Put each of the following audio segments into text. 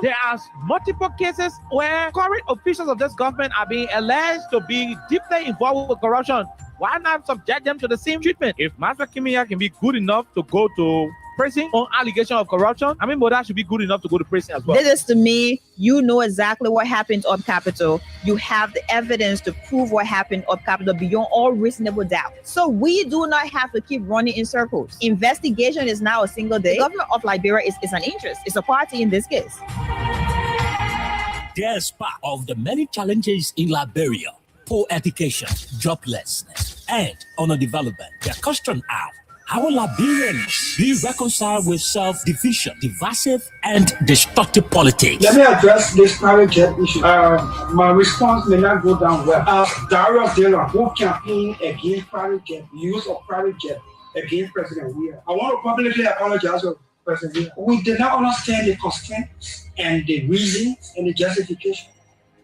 There are multiple cases where current officials of this government are being alleged to be deeply involved with corruption. Why not subject them to the same treatment? If Master Kimia can be good enough to go to prison on allegation of corruption, I mean, Moda should be good enough to go to prison as well. This is to me, you know exactly what happened up Capitol. You have the evidence to prove what happened up Capitol beyond all reasonable doubt. So we do not have to keep running in circles. Investigation is now a single day. The government of Liberia is an interest. It's a party in this case. There's part of the many challenges in Liberia: poor education, joblessness, and underdevelopment. The question are, how will Liberians be reconciled with self-division, divisive, and destructive politics? Let me address this private jet issue. My response may not go down well. Darius Dillon, who campaigned against private jet, use of private jet against President Weah. I want to publicly apologize to President Weah. We did not understand the constraints and the reasons and the justification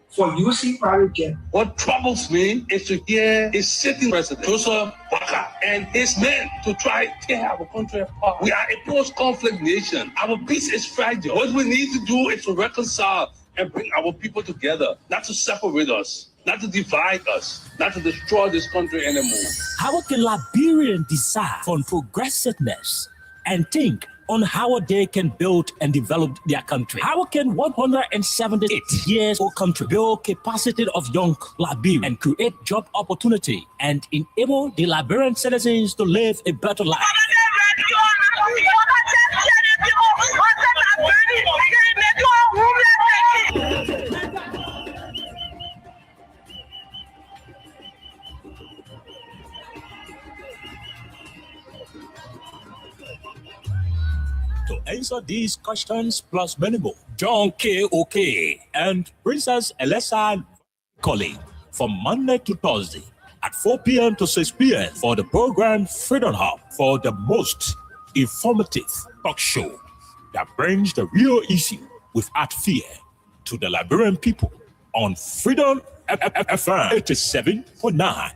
for using private jet. What troubles me is to hear a sitting president, Joseph Walker, and his men to try to tear our country apart. We are a post-conflict nation. Our peace is fragile. What we need to do is to reconcile and bring our people together, not to separate us, not to divide us, not to destroy this country anymore. How can Liberians decide on progressiveness and think on how they can build and develop their country? How can 178 years old country build capacity of young Liberians and create job opportunity and enable the Liberian citizens to live a better life? To answer these questions plus many more, John K. Oke and Princess Elessa Colley from Monday to Thursday at 4 p.m. to 6 p.m. for the program Freedom Hub, for the most informative talk show that brings the real issue without fear to the Liberian people on Freedom FM 87.9.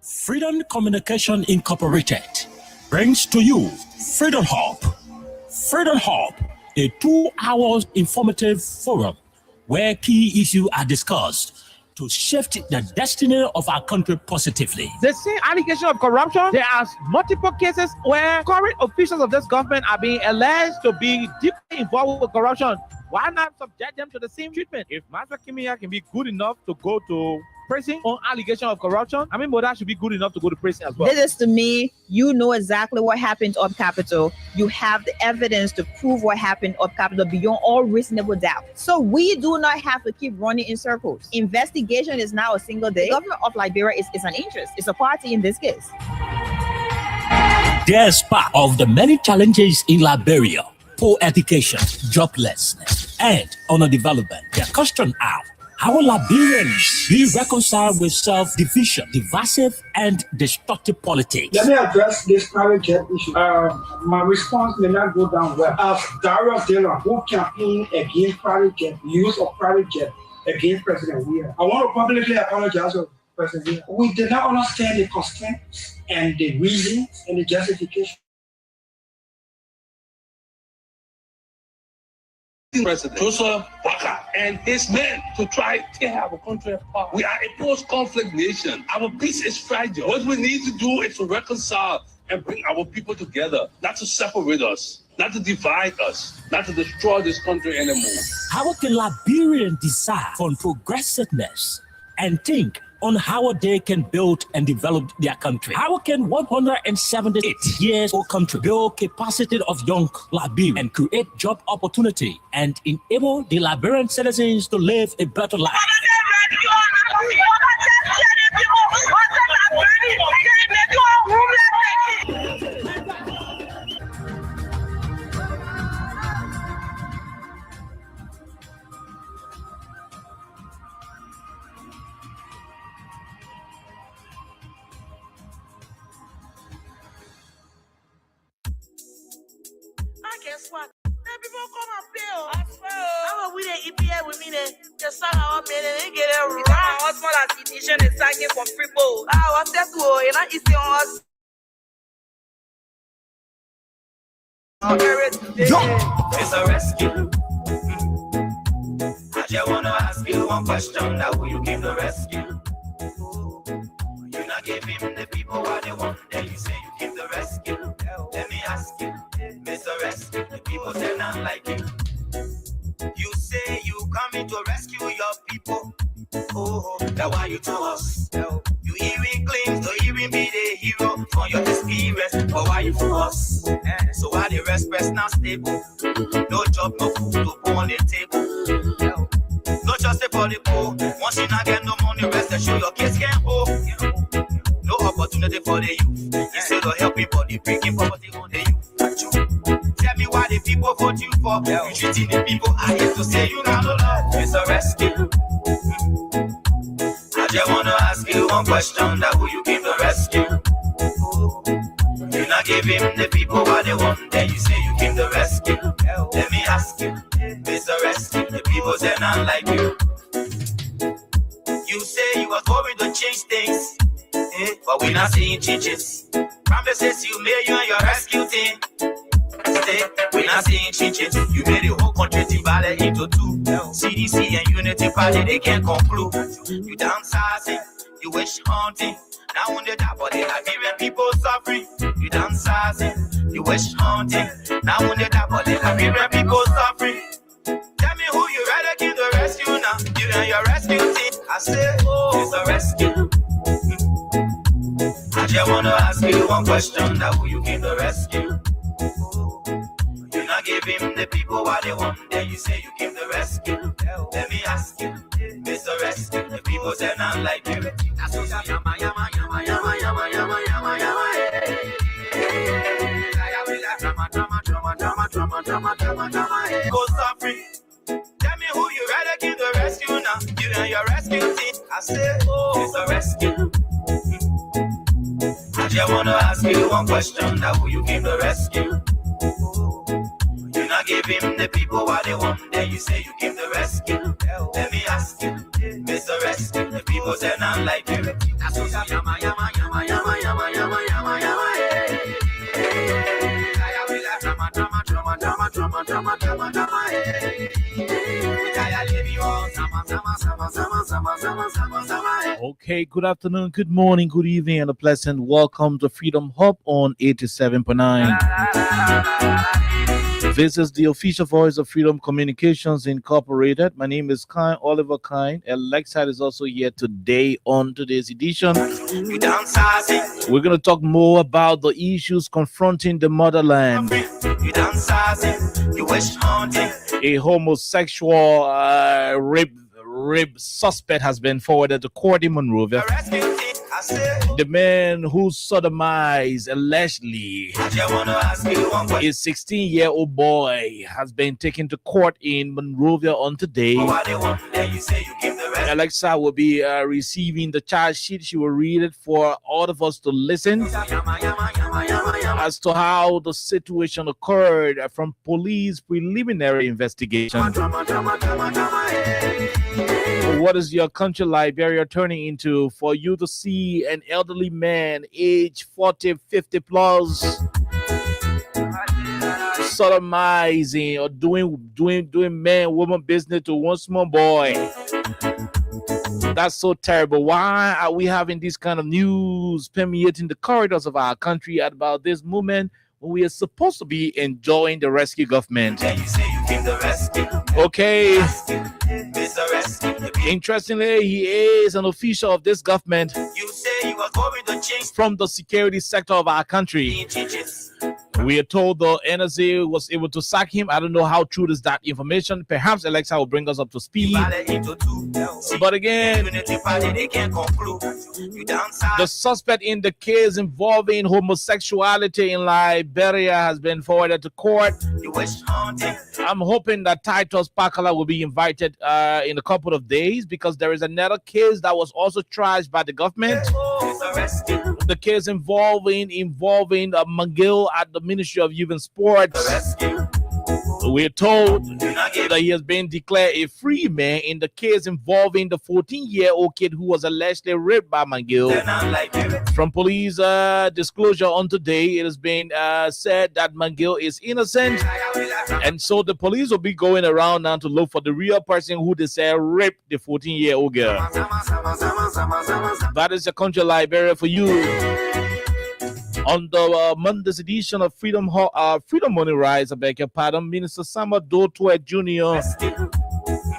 Freedom Communication Incorporated brings to you Freedom Hub. Freedom Hub, a 2-hour informative forum where key issues are discussed to shift the destiny of our country positively. The same allegation of corruption, there are multiple cases where current officials of this government are being alleged to be deeply involved with corruption. Why not subject them to the same treatment? If Master Kimia can be good enough to go to prison on allegation of corruption, I mean, Moda should be good enough to go to prison as well. This is to me, you know exactly what happened up Capitol. You have the evidence to prove what happened up Capitol beyond all reasonable doubt. So we do not have to keep running in circles. Investigation is now a single day. The government of Liberia is an interest. It's a party in this case. There's part of the many challenges in Liberia: poor education, joblessness, and underdevelopment. The question are, how will Liberians be reconciled with self-division, divisive, and destructive politics? Let me address this private jet issue. My response may not go down well. Darius Dillon, who campaigned against private jet, use of private jet against President Weah. I want to publicly apologize to President Weah. We did not understand the constraints and the reasons and the justification. President Joseph Walker and his men to try to tear our country apart. We are a post-conflict nation. Our peace is fragile. What we need to do is to reconcile and bring our people together, not to separate us, not to divide us, not to destroy this country anymore. How can Liberians decide on progressiveness and think on how they can build and develop their country? How can 178 years old country build capacity of young Liberians and create job opportunity and enable the Liberian citizens to live a better life? guess what? Then people come and play. Oh. I swear. I'm with the EPA with me. The song I made and they get it right. My husband has edition is singing for free bowl. I was there to, you know, it's the us. It's a rescue. I just wanna ask you one question. Now who you came to rescue? You not give him the people what they want. Then you say you came to rescue. Let me ask you, Mr. Rescue. The people say not like you. You say you coming to rescue your people. Oh, that's why you to us. You even claim to even be the hero for your experience. But why you for us? So why the rest not stable? No job, no food to put on the table. No just for the poor. Once you not get no money, rest and show your kids can hold. No opportunity for the youth. Instead of helping body, breaking poverty on the youth. Tell me why the people vote you for. You treating the people I hate to say you got no love. It's a rescue. I just wanna ask you one question. That who you came to rescue? You not give him the people what they want. Then you say you came to rescue. Let me ask you, Mr. Rescue. The people say not like you. You say you was going to change things, but we not seeing changes. Promises you made you and your rescue team. Stay, we not seeing changes. You made the whole country divided into two. CDC and Unity Party, they can't conclude. You downsizing, you wish hunting. Now on the top of the Liberian people suffering. You downsizing, you wish hunting. Now on the top of the Liberian people suffering. Tell me who you rather give the rescue now. You and your rescue team. I say, oh, it's a rescue. I just wanna ask you one question. Now who you came to rescue? You not give him the people what they want. Then you say you came to rescue. Let me ask you, Mr. Rescue. The people say not like you. That's what yama yama yama yama yama yama yama yama. Go suffering. Tell me who you rather give the rescue now. You and your rescue team. I say, oh, it's a rescue. I just wanna ask you one question. Now who you came to rescue? You not give him the people what they want. Then you say you came to rescue. Let me ask you, Mr. Rescue. The people say not like you. That's what yama yama yama yama yama yama yama yama. Okay, good afternoon, good morning, good evening, and a pleasant welcome to Freedom Hub on 87.9. This is the official voice of Freedom Communications Incorporated. My name is Kine Oliver Kine. Alexa is also here today on today's edition. We're going to talk more about the issues confronting the motherland. A homosexual rape suspect has been forwarded to court in Monrovia. The man who sodomized allegedly a 16-year-old boy has been taken to court in Monrovia on today. Alexa will be receiving the charge sheet. She will read it for all of us to listen as to how the situation occurred from police preliminary investigation. What is your country, Liberia, turning into for you to see an elderly man, age 40, 50 plus, sodomizing or doing man-woman business to one small boy? That's so terrible. Why are we having this kind of news permeating the corridors of our country at about this moment when we are supposed to be enjoying the rescue government? Okay. Interestingly, he is an official of this government from the security sector of our country. We are told the NSA was able to sack him. I don't know how true is that information. Perhaps Alexa will bring us up to speed. But again, the suspect in the case involving homosexuality in Liberia has been forwarded to court. I'm hoping that Titus Pakala will be invited in a couple of days, because there is another case that was also charged by the government. the case involving Mangill at the Ministry of Youth and Sports. We're told that he has been declared a free man in the case involving the 14-year-old kid who was allegedly raped by Mangill. From police disclosure on today, it has been said that Mangill is innocent, and so the police will be going around now to look for the real person who they say raped the 14-year-old girl. That is the country Liberia for you. On the Monday's edition of Freedom Money Rise, I beg your pardon, Minister Samuel Dotwe Jr.,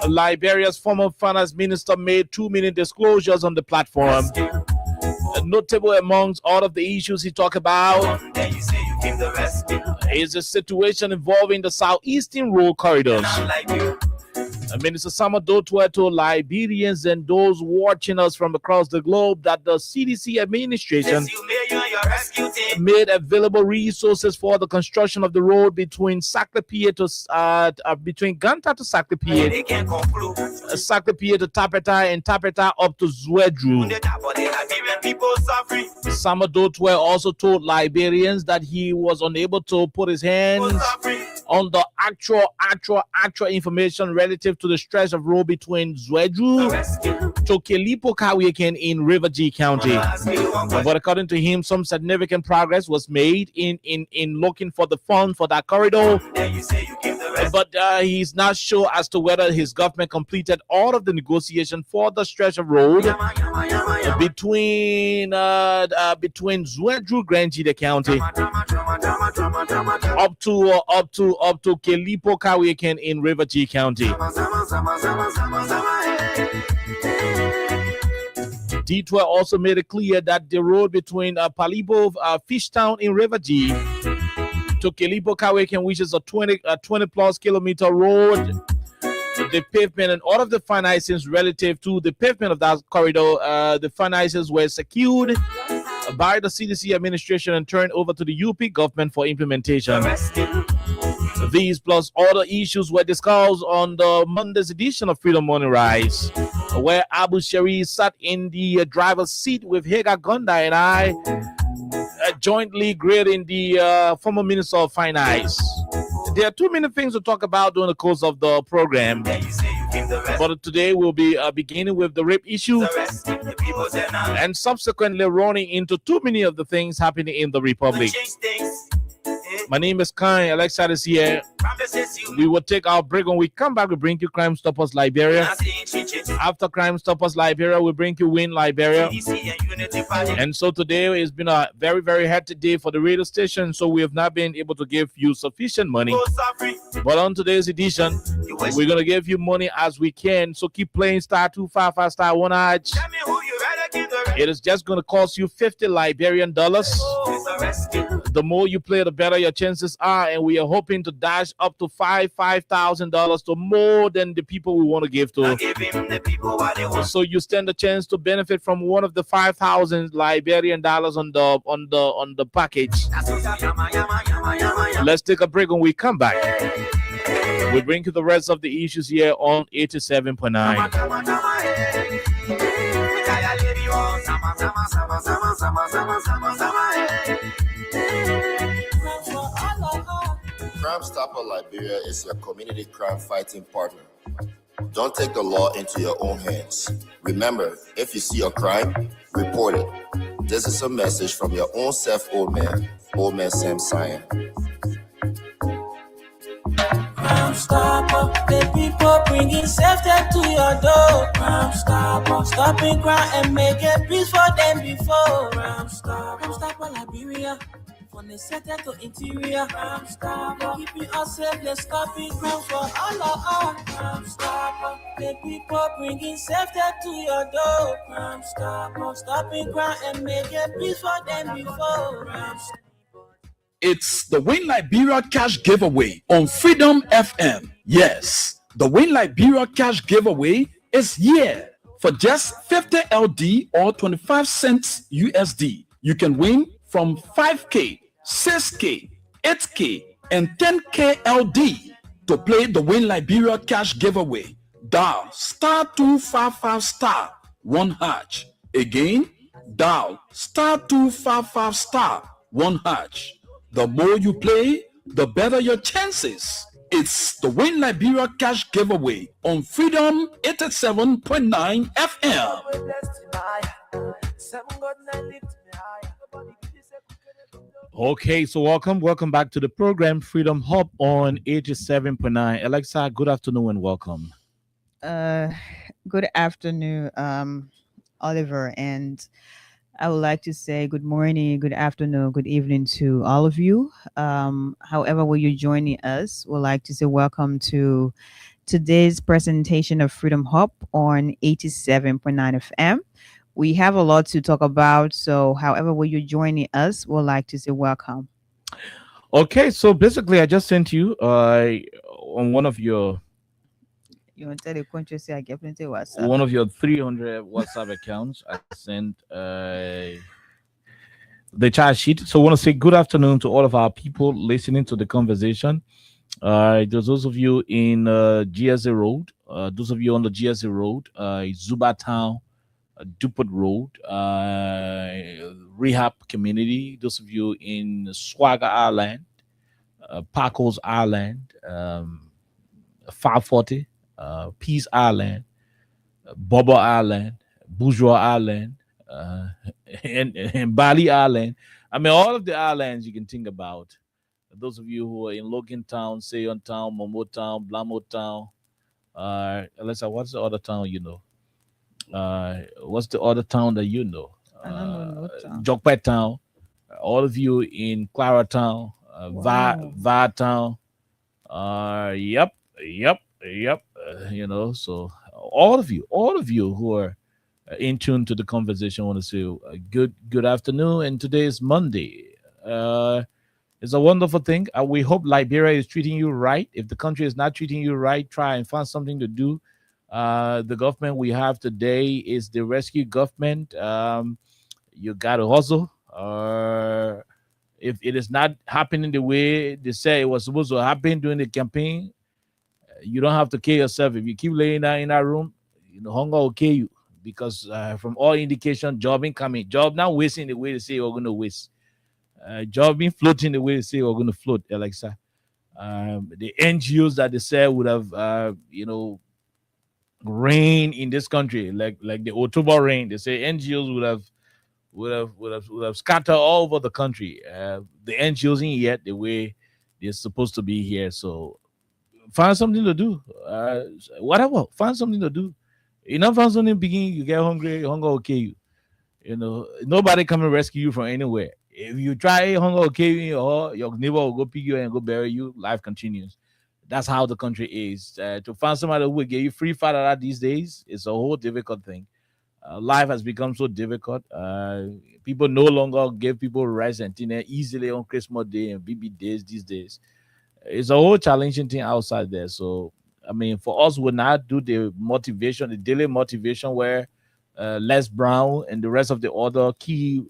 Liberia's former finance minister, made 2 minute disclosures on the platform. Notable amongst all of the issues he talked about is the situation involving the Southeastern Road corridors. Minister Samuel Dotwe told Liberians and those watching us from across the globe that the CDC administration made available resources for the construction of the road between Saclapie to between Ganta to Saclapie, Saclapie to Tapeta, and Tapeta up to Zwedru. Samuel Dotwe also told Liberians that he was unable to put his hands on the actual information relative to the stretch of road between Zwedru to Kelipo Kawieken in River G County. But according to him, some significant progress was made in looking for the fund for that corridor. But he's not sure as to whether his government completed all of the negotiation for the stretch of road between Zwedru Grangida County up to Kelipo Kawieken in River G County. Dotwe also made it clear that the road between Palibo Fishtown in River G to Kelipo Kawieken, which is a 20 plus kilometer road, the pavement and all of the finances relative to the pavement of that corridor, the finances were secured by the CDC administration and turned over to the UP government for implementation. These plus other issues were discussed on the Monday's edition of Freedom Money Rise, where Abu Shari sat in the driver's seat with Hagar Gonda and I jointly grading the former Minister of Finance. There are too many things to talk about during the course of the program, but today we'll be beginning with the rape issue and subsequently running into too many of the things happening in the Republic. My name is Kai. Alexa is here. We will take our break. When we come back, we bring you Crime Stoppers Liberia. After Crime Stoppers Liberia, we bring you Win Liberia. And so today has been a very, very hectic day for the radio station, so we have not been able to give you sufficient money. But on today's edition, we're going to give you money as we can. So keep playing *255 *1#. It is just going to cost you $50 Liberian dollars. The more you play, the better your chances are, and we are hoping to dash up to $5,000 to more than the people we want to give to. So you stand a chance to benefit from one of the 5,000 Liberian dollars on the package. Let's take a break. When we come back, we bring you the rest of the issues here on 87.9. Crime Stopper Liberia is your community crime fighting partner. Don't take the law into your own hands. Remember, if you see a crime, report it. This is a message from your own self, Old Man Sam Cyan. Crime Stopper, the people bringing safety to your door. Crime Stopper, stopping crime and making peace for them before. Crime Stopper Liberia, from the center to interior. Crime Stopper, keeping us safe, let's stopping crime for all of us. Crime Stopper, the people bringing safety to your door. Crime Stopper, stopping crime and making peace for them before. Crime Stopper. It's the Win Liberia Cash Giveaway on Freedom FM. Yes, the Win Liberia Cash Giveaway is here. For just 50 LD or 25 cents USD, you can win from 5K, 6K, 8K, and 10K LD. To play the Win Liberia Cash Giveaway, dial *255 *1#. Again, Dial *255*1#. The more you play, the better your chances. It's the Win Liberia Cash Giveaway on Freedom 87.9 FM. Okay, so welcome back to the program Freedom Hub on 87.9. Alexa, good afternoon and welcome. Good afternoon, Oliver, and I would like to say good morning, good afternoon, good evening to all of you. However, when you're joining us, we'd like to say welcome to today's presentation of Freedom Hub on 87.9 FM. We have a lot to talk about, so however, when you're joining us, we'd like to say welcome. Okay, so basically, I just sent you on one of your You want to tell the country, say I get plenty of WhatsApp. one of your 300 WhatsApp accounts. I sent the chat sheet. So I want to say good afternoon to all of our people listening to the conversation. There's those of you in GSA Road, those of you on the GSA Road, Zuba Town, Dupont Road, Rehab Community, those of you in Swagger Island, Pacos Island, 540, Peace Island, Bobo Island, Bourgeois Island, and Bali Island. I mean, all of the islands you can think about. Those of you who are in Logan Town, Sayon Town, Momo Town, Blamo Town, Alyssa, what's the other town you know? What's the other town that you know? I don't know no town. Jokpet Town. All of you in Clara Town, Va Town. Yep. You know, so all of you who are in tune to the conversation, I want to say good afternoon. And today is Monday. It's a wonderful thing. We hope Liberia is treating you right. If the country is not treating you right, try and find something to do. The government we have today is the rescue government. You got to hustle. If it is not happening the way they say it was supposed to happen during the campaign, you don't have to kill yourself. If you keep laying down in that room, hunger will kill you. Because from all indication, job ain't coming. Job not wasting the way they say we're going to waste. Job been floating the way they say we're going to float, Alexa. The NGOs that they said would have, rain in this country, like the October rain. They say NGOs would have scattered all over the country. The NGOs ain't yet the way they're supposed to be here. So find something to do. Whatever. Find something to do. You know, find something beginning, you get hungry, hunger will kill you. Nobody come and rescue you from anywhere. If you try, hunger will kill you, or your neighbor will go pick you and go bury you. Life continues. That's how the country is. To find somebody who will get you free father these days, it's a whole difficult thing. Life has become so difficult. People no longer give people rice and dinner easily on Christmas Day and BB days these days. It's a whole challenging thing outside there. So, I mean, for us, we'll not do the motivation, the daily motivation where Les Brown and the rest of the other key,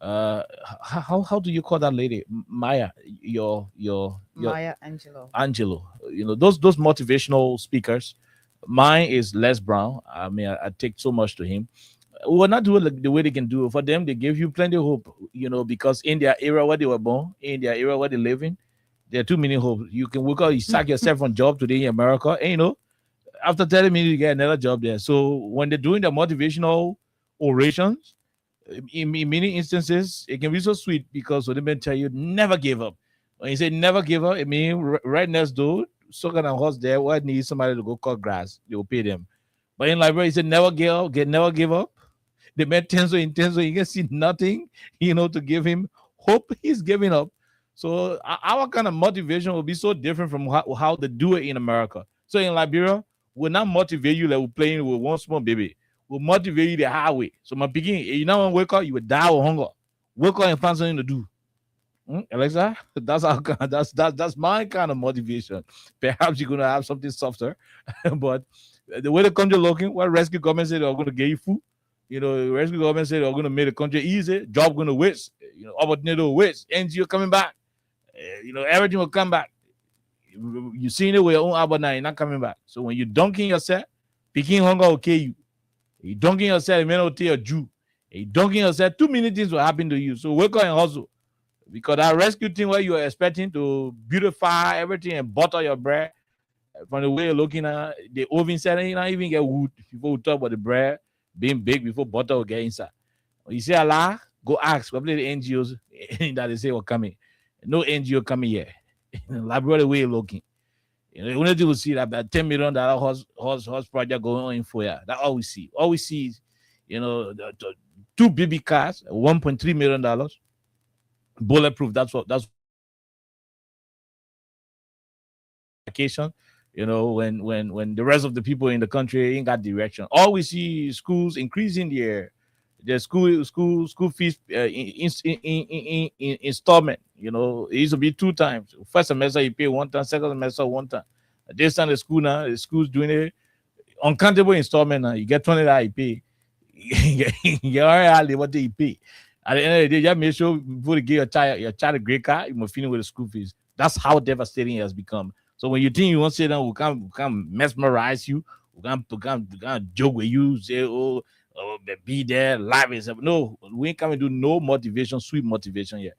how do you call that lady? Maya, your Maya Angelou. Angelo. Those motivational speakers. Mine is Les Brown. I mean, I take so much to him. We're not doing the way they can do it. For them, they give you plenty of hope, because in their era where they were born, in their era where they live in, there are too many hopes. You can work out, you sack yourself from job today in America, and after 30 minutes, you get another job there. So when they're doing the motivational orations, in many instances, it can be so sweet because when they tell you never give up. When you say never give up, it means right next door, someone and horse there, what needs somebody to go cut grass, they will pay them. But in Liberia, he said never give up. They met Tenzo in Tenzo, you can see nothing, to give him hope. He's giving up. So our kind of motivation will be so different from how they do it in America. So in Liberia, we'll not motivate you like we're playing with one small baby. We'll motivate you the hard way. So my beginning, you know when wake up, you will die of hunger. Wake up and find something to do. Alexa, that's my kind of motivation. Perhaps you're gonna have something softer, but the way the country looking, what rescue government said they're gonna get you food. Rescue government said they're gonna make the country easy. Job gonna waste. Opportunity will waste. NGO coming back. Everything will come back. You seen it with your own Abba, not coming back. So when you dunking yourself, picking hunger will kill you. You dunking yourself, it may not tell a Jew. A dunking yourself, too many things will happen to you. So wake up and hustle. Because that rescue team where you are expecting to beautify everything and butter your bread, from the way you're looking at the oven setting, you don't even get wood. People will talk about the bread being big before butter will get inside. When you say Allah, go ask probably the NGOs that they say will coming. No NGO coming here. Like the way you're looking. You know, the only thing we see that $10 million horse project going on in Foya. That's all we see. All we see is, you know, the 2 baby cars, $1.3 million. Bulletproof. That's vacation. You know, when the rest of the people in the country ain't got direction. All we see is schools increasing their school fees in installment. You know, it used to be 2 times. First semester you pay 1 time, second semester 1 time. This time the school's doing it uncountable installment now. You get $20 you pay. You already what you pay. At the end of the day, you just make sure before you give your child a great car, you must finish with the school fees. That's how devastating it has become. So when you think you want to sit down, we can't mesmerize you, we can't joke with you, say, oh, be there, live and stuff. No, we ain't coming to do no motivation, sweet motivation yet.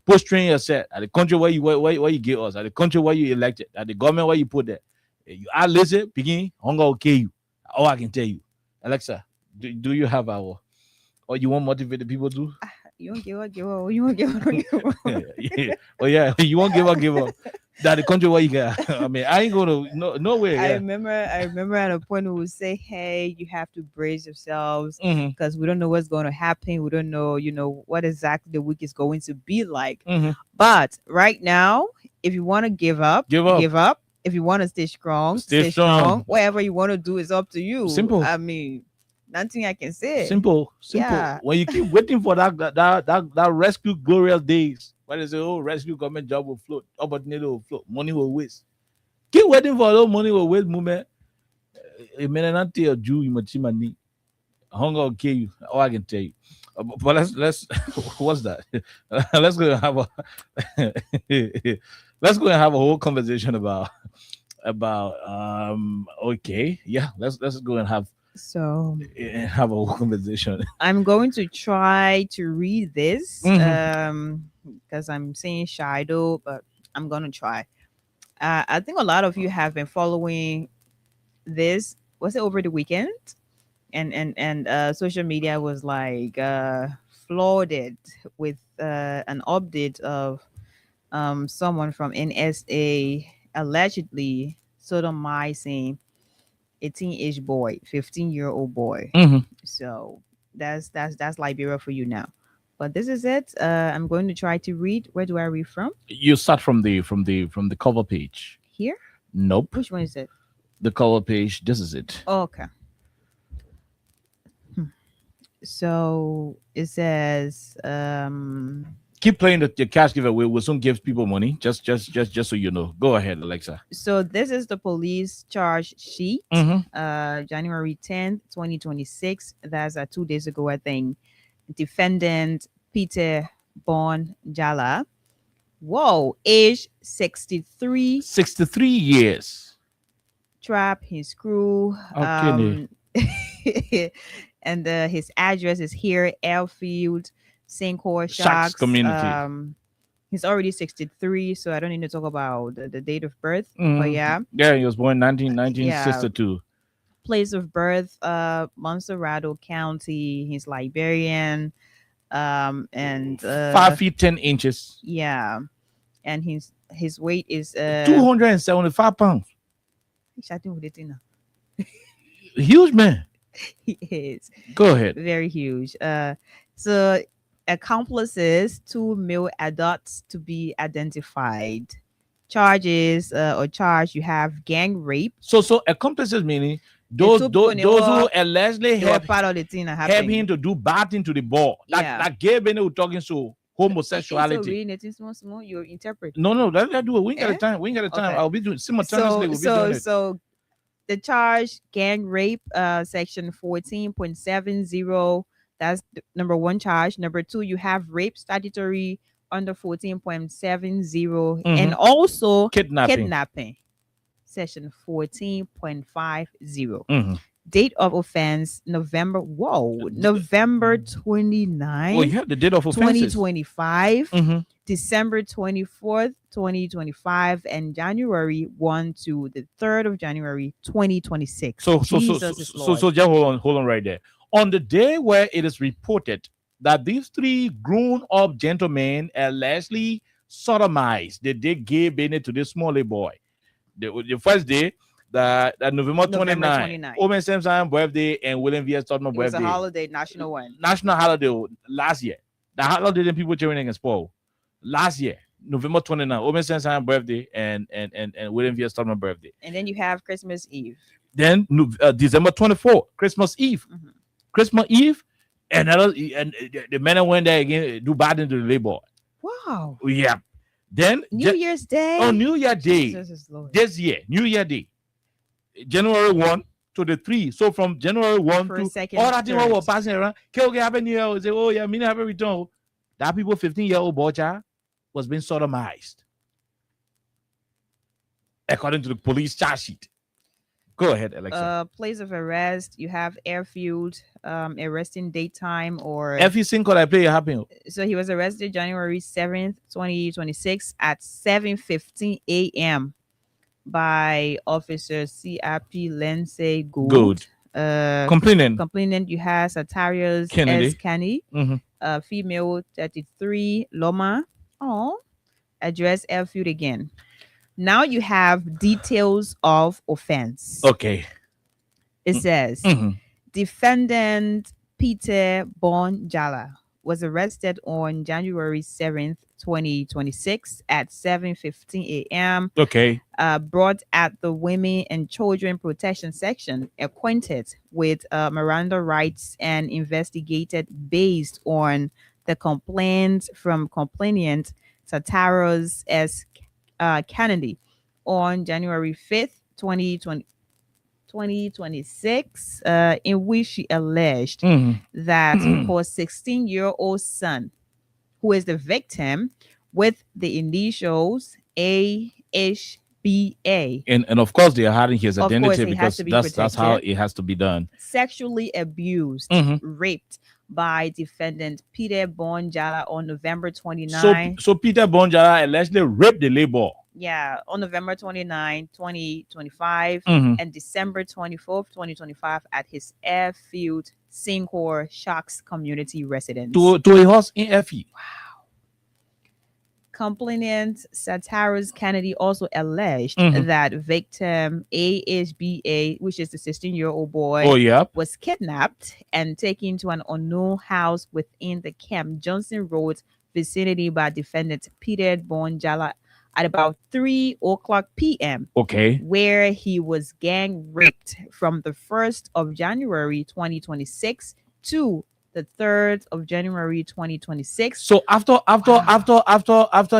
Posturing yourself at the country where you give us, at the country where you elected, at the government where you put there. You are lazy, begin, hunger will kill you. All I can tell you. Alexa, do you have our, or you want motivated people to? You won't give up. You won't give up. Yeah. Oh yeah, you won't give up. That the country where you got. I mean, I ain't gonna nowhere. Yeah. I remember at a point we would say, "Hey, you have to brace yourselves because we don't know what's going to happen. We don't know, what exactly the week is going to be like." But right now, if you want to give up. If you want to stay strong, stay strong. Whatever you want to do is up to you. Simple. I mean, nothing I can say. Simple. Yeah. When you keep waiting for that rescue glorious days, when they say, oh, rescue government job will float, opportunity will float, money will waste. Keep waiting for those money will waste movement. It may not tell you you must money. Hunger will kill you. All I can tell you. But let's what's that? Let's go and have a whole conversation about okay. Yeah, let's go and have a whole conversation. I'm going to try to read this because I'm saying Shido, but I'm going to try. I think a lot of you have been following this. Was it over the weekend? And social media was like flooded with an update of someone from NSA allegedly sodomizing a teenage boy, 15-year-old boy. So that's Liberia for you now. But this is it. I'm going to try to read. Where do I read from? You start from the cover page. Here? Nope. Which one is it? The cover page. This is it. Oh, okay. So it says keep playing the cash giveaway. We'll soon give people money. Just so you know. Go ahead, Alexa. So this is the police charge sheet. January 10th, 2026. That's 2 days ago, I think. Defendant Peter Bon Jala. Whoa, age 63. 63 years. Trap his crew. Okay. And his address is here, Airfield, Sinkhore Sharks community. He's already 63, so I don't need to talk about the date of birth. But yeah, he was born 1962. Place of birth, Montserrado County. He's Liberian, and 5 feet 10 inches. Yeah, and his weight is 275 pounds. Huge man. He is. Go ahead. Very huge. So accomplices, 2 male adults to be identified. Charges or charge, you have gang rape. So accomplices meaning those who allegedly help him to do bad thing to the boy. Like Gay Bene was talking so homosexuality. You interpret. No, let's do it. We ain't got the time. Okay. I'll be doing simultaneously. So the charge, gang rape, section 14.70. That's number 1 charge. Number 2, you have rape statutory under 14.70, and also kidnapping. Section 14.50. Date of offense, November 29th. Oh, you have the date of offenses. 2025, Mhm. December 24th, 2025, and January 1 to the 3rd of January 2026. Jesus is Lord. So just hold on right there. On the day where it is reported that these three grown-up gentlemen allegedly sodomized the day gay Bennett to this small boy. The first day, the November 29th, Owen Simpson birthday and William V.S. Tottenham It was birthday. a holiday, national one. National holiday last year. The holiday that people cheering against Paul. Last year, November 29th, Owen Simpson birthday and William V.S. Tottenham birthday. And then you have Christmas Eve. Then December 24th, Christmas Eve. Mhm. Christmas Eve, and the men went there again, do bad into the labor. Wow. Yeah. Then New Year's Day. on New Year Day Jesus is Lord. this year, New Year Day, January 1 to the 3. So from January 1 First, to second, all that thing third. was passing around. Okay, happy New Year. Say, oh yeah, me never return. That people 15-year-old boy child was being sodomized, according to the police charge sheet. Go ahead, Alexa. Place of arrest, you have airfield, arresting daytime or Every single that play happening. so he was arrested January 7th, 2026 at 7:15 a.m. by Officer CRP Lindsay Gould. Good. Complaining. Complainant, you have Satarius Kennedy. S. Kenny, Mhm. female 33, Loma. Oh, address airfield again. Now you have details of offense. Okay. It says Mhm. defendant Peter Bonjala was arrested on January 7th, 2026 at 7:15 a.m. Okay. Brought at the Women and Children Protection Section, acquainted with Miranda rights and investigated based on the complaint from complainant Sataros S. Kennedy on January 5th, 2026, in which she alleged Mhm. that her 16-year-old son, who is the victim, with the initials AHBA, And of course they are hiding his Of course, identity he has because to be that's how protected. it has to be done. sexually abused, Mhm. raped by defendant Peter Bonjala on November So 29. so Peter Bonjala allegedly raped the labor. Yeah, on November 29, 2025, Mhm. and December 24th, 2025, at his airfield Sinkhor Sharks community residence. To a horse in FE. Complainant Sataros Kennedy also alleged Mhm. that victim AHBA, which is the 16-year-old boy, Oh yeah. was kidnapped and taken to an unknown house within the Camp Johnson Road vicinity by defendant Peter Bonjala at about 3:00 p.m., Okay. where he was gang raped from the 1st of January 2026 to the 3rd of January 2026. So after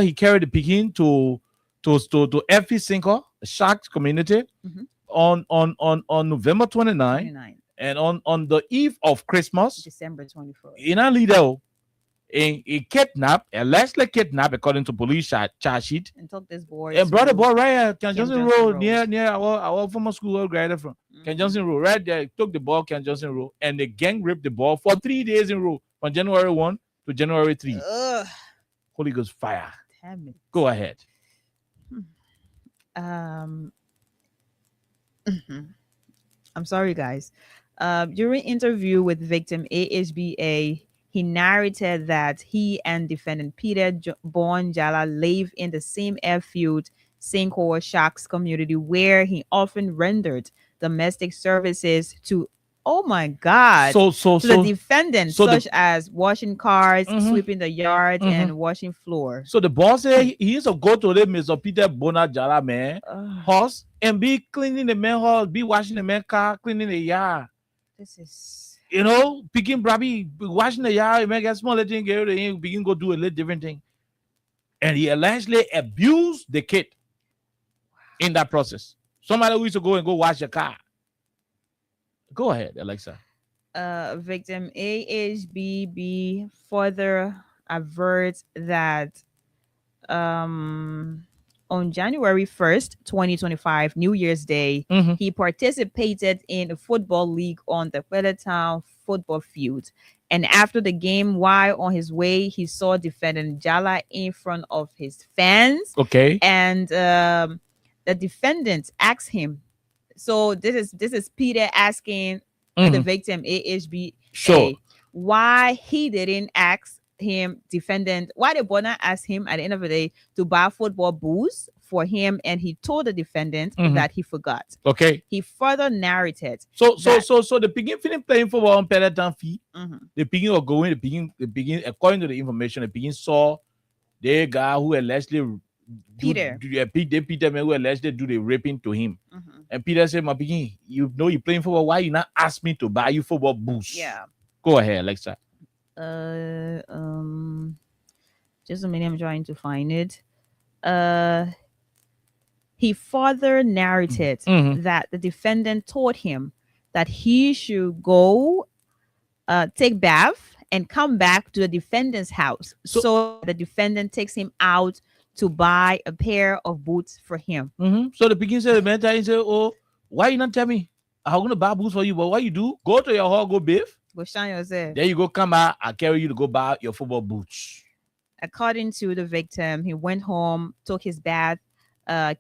he carried the Peking to FE Sinker, Sharks community, Mhm. on November 29, 29, and on the eve of Christmas, December 24th. in a leader a kidnap, allegedly kidnap according to police charge sheet, And took this boy and brought the to boy right here, Ken Ken Johnson Johnson Road, Road. near our former school where we graduated from. Ken Mhm. Johnson Road, right there, took the ball, Ken Johnson Road, and the gang raped the ball for 3 days in a row, from January 1 to January 3. Ugh, Holy Ghost fire. damn it. Go ahead. Mhm. I'm sorry, guys. During interview with victim AHBA, he narrated that he and defendant Peter Bonjala live in the same airfield, Sinkhor Sharks community, where he often rendered domestic services to, oh my God, So to the defendants, so the- such as washing cars, Mhm. sweeping the yard, Mhm. and washing floor. So the boss said he used to go to the Mr. Peter Bonjala man Ugh, house and be cleaning the man house, be washing the man car, cleaning the yard. this is You know, picking Brabby, washing the yard, you make a small thing, get rid of him, begin go do a little different thing. And he allegedly abused the kid in that process. Somebody who used to go and go wash your car. Go ahead, Alexa. victim AHBB further averts that on January 1st, 2025, New Year's Day, Mhm. he participated in a football league on the Town football field. And after the game, while on his way, he saw defendant Jala in front of his fans. Okay. And the defendant asked him. So this is Peter asking the Mhm. victim AHBA Sure. why he didn't ask him, defendant, why the boy not ask him at the end of the day to buy football boots for him, and he told the defendant Mhm. that he forgot. Okay. He further narrated. So that- the begin feeling playing football on Peloton fee. Mhm. The begin of going, the begin according to the information, the begin saw the guy who allegedly Peter. Peter man who allegedly do the raping to him. Mhm. And Peter said, "My begin, you know you playing football. Why you not ask me to buy you football boots?" Yeah. Go ahead, Alexa. Just a minute, I'm trying to find it. He further narrated Mhm. that the defendant told him that he should go take bath and come back to the defendant's house. So the defendant takes him out to buy a pair of boots for him. Mm-hmm. So the begin said, the man tell him, say, "Oh, why you not tell me? I'm gonna buy boots for you, but what you do? Go to your hall, go bathe. Go shine yourself." Then you go come out, I carry you to go buy your football boots." According to the victim, he went home, took his bath,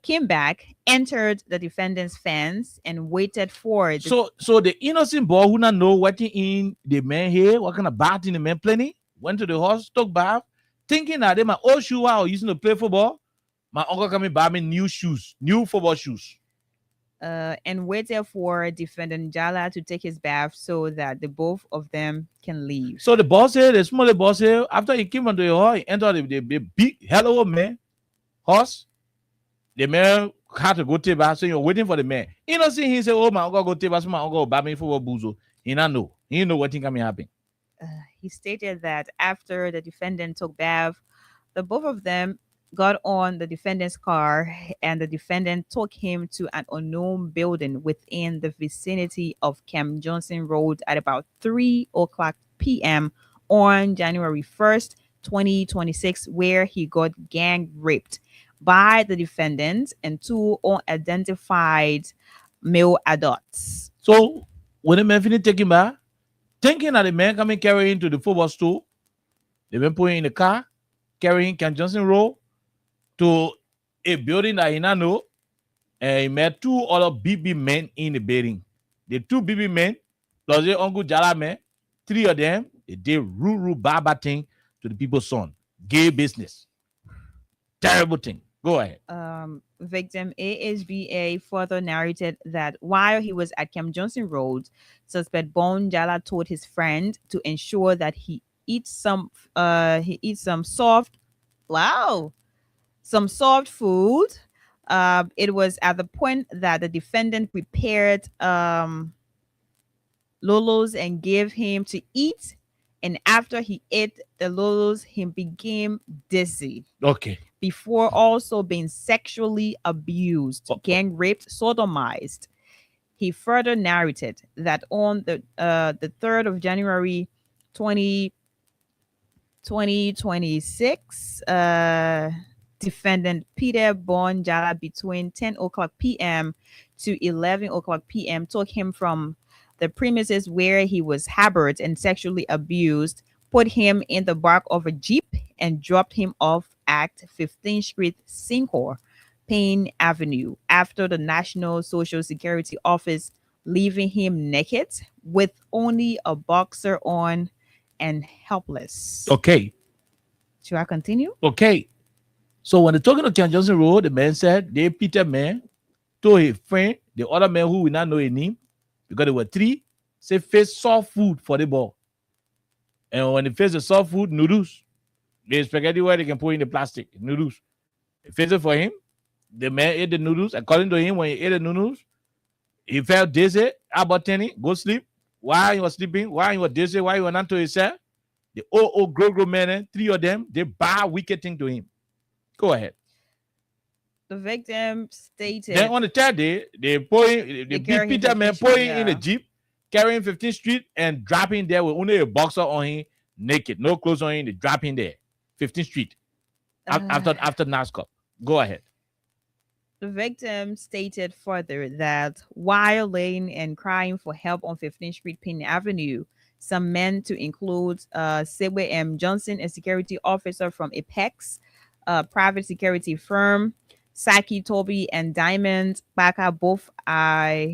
came back, entered the defendant's fence, and waited for the So the innocent boy who not know what in the man here, what kind of bath in the man plenty, went to the house, took bath, thinking that they my old shoe I was using to play football. My uncle coming buy me new shoes, new football shoes. and waited for defendant Jala to take his bath so that the both of them can leave. So the boss here, the small boss here, after he came onto the hall, he entered the big hello man horse. The man had to go take bath, so you're waiting for the man. You know, see, he said, "Oh, my uncle go take bath, so my uncle buy me football boots." He not know. He know what thing coming happen. He stated that after the defendant took bath, the both of them got on the defendant's car, and the defendant took him to an unknown building within the vicinity of Camp Johnson Road at about 3:00 p.m. on January 1st, 2026, where he got gang raped by the defendant and two unidentified male adults. So when the man finished taking bath, thinking that the man coming carrying to the football store, they been putting in the car, carrying Camp Johnson Road to a building that he not know, and he met two other BB men in the building. The two BB men plus the Uncle Jala man, three of them, they did rude baba thing to the people's son. Gay business. Terrible thing. Go ahead. Victim AHBA further narrated that while he was at Camp Johnson Road, suspect Bon Jala told his friend to ensure that he eats some soft food. It was at the point that the defendant prepared Lolos and gave him to eat, and after he ate the Lolos, he became dizzy. Okay. Before also being sexually abused, gang raped, sodomized. He further narrated that on the 3rd of January 2026, defendant Peter Bon Jala between 10:00 p.m. to 11:00 p.m. took him from the premises where he was harbored and sexually abused, put him in the back of a Jeep, and dropped him off at 15th Street, Sincor, Payne Avenue, after the National Social Security Office, leaving him naked with only a boxer on and helpless. Okay. Should I continue? Okay. So when they're talking to Camp Johnson Road, the man said they Peter man told his friend, the other man who will not know his name, because there were three, say face soft food for the ball. And when they face the soft food, noodles, the spaghetti where they can put in the plastic, noodles. They face it for him. The man ate the noodles. According to him, when he ate the noodles, he felt dizzy, about 10, go sleep. While he was sleeping, while he was dizzy, while he was not to himself, the grow man, three of them, they bar wicked thing to him. Go ahead. The victim stated. Then on the third day, they big Peter man pulling in a Jeep, carrying 15th Street and dropping there with only a boxer on him, naked, no clothes on him. They drop him there, 15th Street, after NASCAR. Go ahead. The victim stated further that while laying and crying for help on 15th Street Penn Avenue, some men, to include Sigwe M. Johnson, a security officer from Apex, a private security firm, Saki Toby and Diamond Baka, both are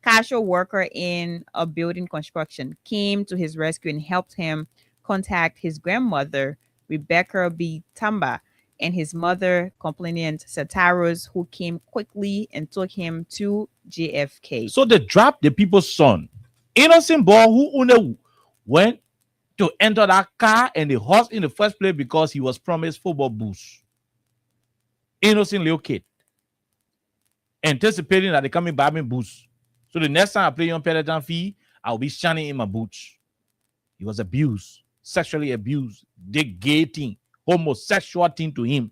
casual worker in a building construction, came to his rescue and helped him contact his grandmother, Rebecca B. Tamba, and his mother, complainant Sataros, who came quickly and took him to JFK. So they dropped the people's son. Innocent boy who only went to enter that car and the horse in the first place because he was promised football boost. Innocent little kid. Anticipating that they coming buy me boost. So the next time I play on Peloton fee, I'll be shining in my boots. He was abused, sexually abused, degrading, homosexual thing to him.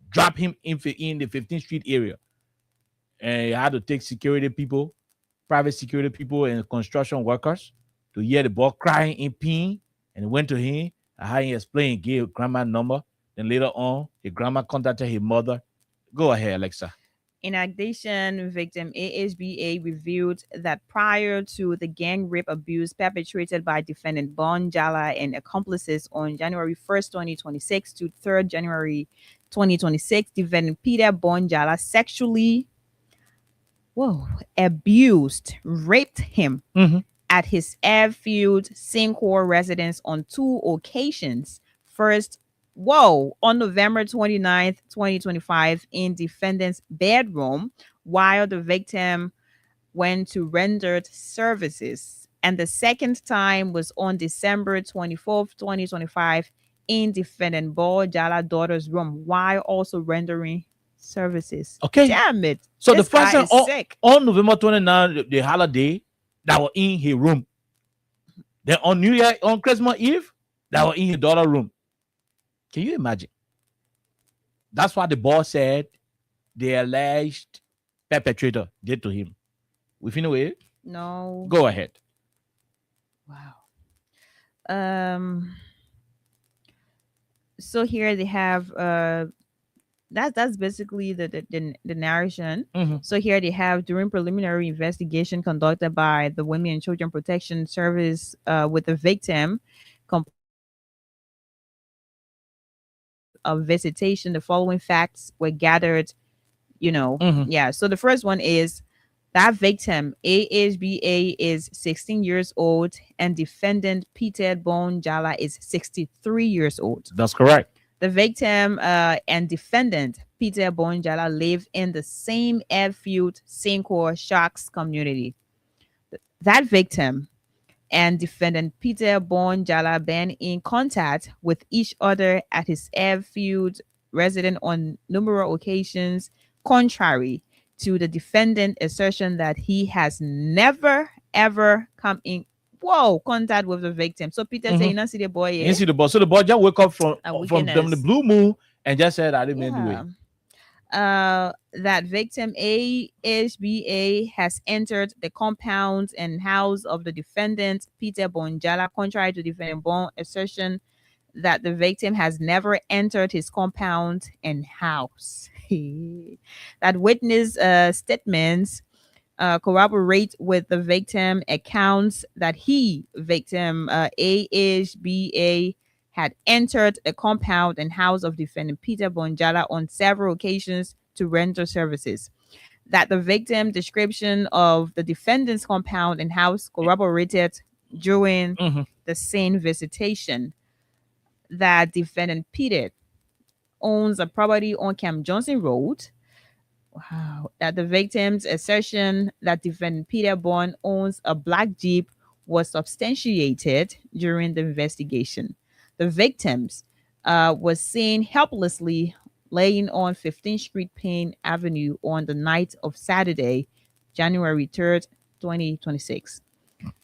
Drop him in the 15th Street area. And he had to take security people, private security people, and construction workers to hear the boy crying in pain. And went to him and how he explained, gave grandma number. Then later on, the grandma contacted his mother. Go ahead, Alexa. In addition, victim AHBA revealed that prior to the gang rape abuse perpetrated by defendant Bon Jala and accomplices on January 1st, 2026 to 3rd January 2026, defendant Peter Bon Jala sexually abused, raped him at his Airfield Syncor residence on 2 occasions. First, on November 29th, 2025, in defendant's bedroom while the victim went to rendered services. And the second time was on December 24th, 2025, in defendant Bon Jala daughter's room while also rendering services. Okay. Damn it. So This the first guy time is sick. on November 29th, the holiday, that was in his room. Then on New Year, on Christmas Eve, that was in his daughter's room. Can you imagine? That's what the boss said the alleged perpetrator did to him. We finish with it? No. Go ahead. Wow. So here they have that's basically the narration. So here they have, during preliminary investigation conducted by the Women and Children Protection Service with the victim of visitation, the following facts were gathered. So the first one is that victim AHBA is 16 years old and defendant Peter Bon Jala is 63 years old. That's correct. The victim and defendant Peter Bon Jala live in the same Airfield Syncor Sharks community. That victim and defendant Peter Bon Jala been in contact with each other at his Airfield residence on numerous occasions, contrary to the defendant's assertion that he has never ever come in contact with the victim. So Peter said, "You don't see the boy yet." You see the boy. So the boy just woke up from the blue moon and just said, "I didn't do it." That victim AHBA has entered the compound and house of the defendant Peter Bon Jala, contrary to defendant Bon's assertion that the victim has never entered his compound and house. That witness statements corroborate with the victim accounts that victim AHBA had entered a compound and house of defendant Peter Bon Jala on several occasions to render services. That the victim description of the defendant's compound and house corroborated during the same visitation. That defendant Peter owns a property on Camp Johnson Road. Wow. That the victim's assertion that defendant Peter Bon owns a black Jeep was substantiated during the investigation. The victims was seen helplessly laying on 15th Street Penn Avenue on the night of Saturday, January 3rd, 2026.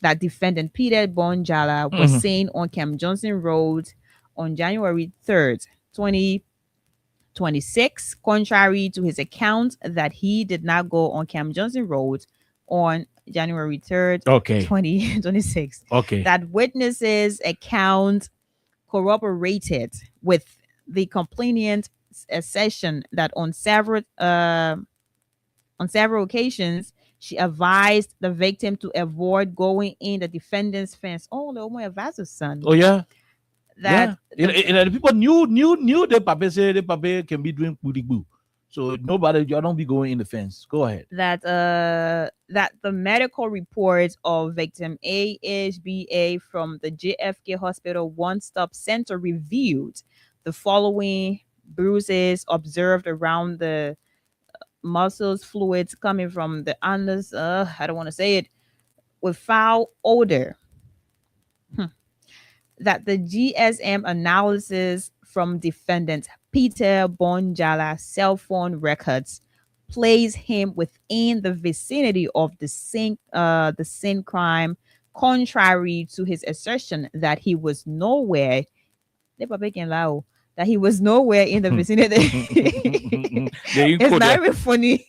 That defendant Peter Bon Jala was seen on Camp Johnson Road on January 3rd, 2026, contrary to his account that he did not go on Camp Johnson Road on January 3rd, 2026. Okay. That witnesses' account corroborated with the complainant assertion that on several occasions she advised the victim to avoid going in the defendant's fence. Oh, no, my advisor's son. Oh yeah. That The people knew the Pape say the Pape can be doing boo. So nobody, you don't be going in the fence. Go ahead. that the medical reports of victim AHBA from the JFK Hospital One-Stop Center revealed the following bruises observed around the muscles, fluids coming from the anus. I don't want to say it, with foul odor. That the GSM analysis from defendant Peter Bonjala's cell phone records place him within the vicinity of the sin crime, contrary to his assertion that he was nowhere. That he was nowhere in the vicinity. It's not even funny.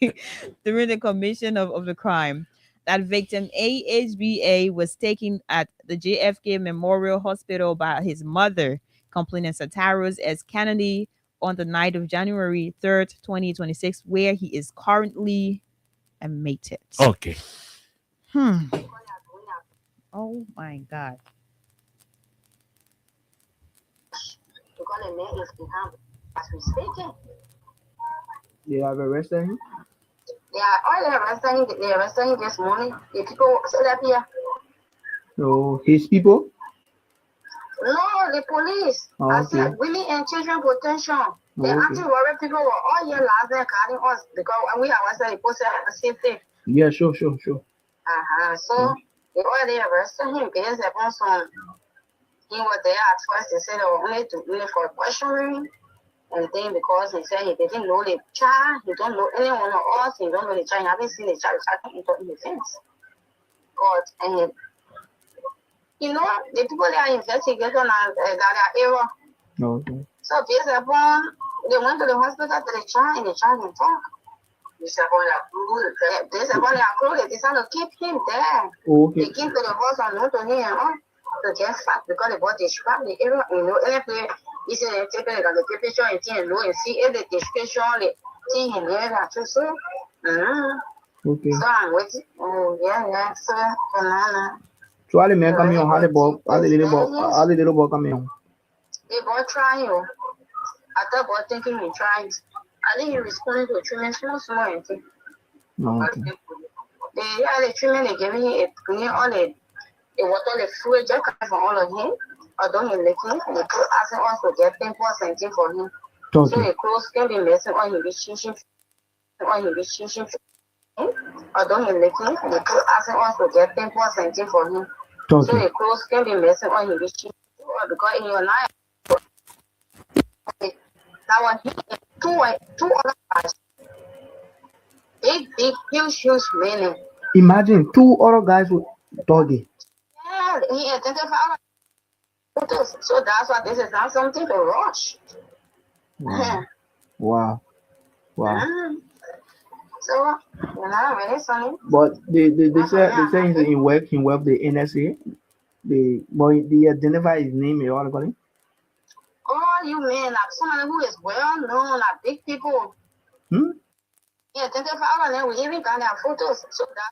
During the commission of the crime, that victim AHBA was taken at the JFK Memorial Hospital by his mother, complainant Sataros S. Kennedy, on the night of January 3rd, 2026, where he is currently admitted. Okay. Oh my God. Because the man is behind as we speaking. They have arrested him? They arrested him this morning. The people set up here. No, his people? No, the police. Oh, I okay. said women and children protection. The Okay. anti-war people were all here last night calling us because we arrested the post a safety. Yeah, sure. So they already arrested him based upon some. He was there at first. They said they were only for questioning. And then because he said he didn't know the child, he don't know anyone of us, he don't know the child, he haven't seen the child in the fence. But and you know, the people that are investigating that are error. Okay. So based upon they went to the hospital to the child and the child can talk. Based upon their crew, they decided to keep him there. Okay. They came to the house and not to him to get fat because they bought the scrap the error, you know, every you see the picture and thing and see if the description the thing and there too. So Okay. so I'm waiting. Oh yeah, so banana. So how the man come here? How the little boy come here? They both trying. I thought about thinking he tried. I think he responded to a treatment small and thing. No, okay. The treatment they giving him all the water, the fluid just coming from all of him. Although he's licking, they keep asking us to get pimples and things for him. Okay. So the clothes can be messing on him, be changing. Although he's licking, they keep asking us to get pimples and things for him. So Okay. the clothes can be messing on him, be changing. Because in your life, that one hit two other guys. Big, huge men. Imagine 2 other guys with doggy. Yeah, he identified photos. So that's why this is not something to rush. Wow. So, really funny. But they say he's in work the NSA. They identify his name and all about him. Oh, you mean like someone who is well known, like big people. He identified them. We even got their photos. So that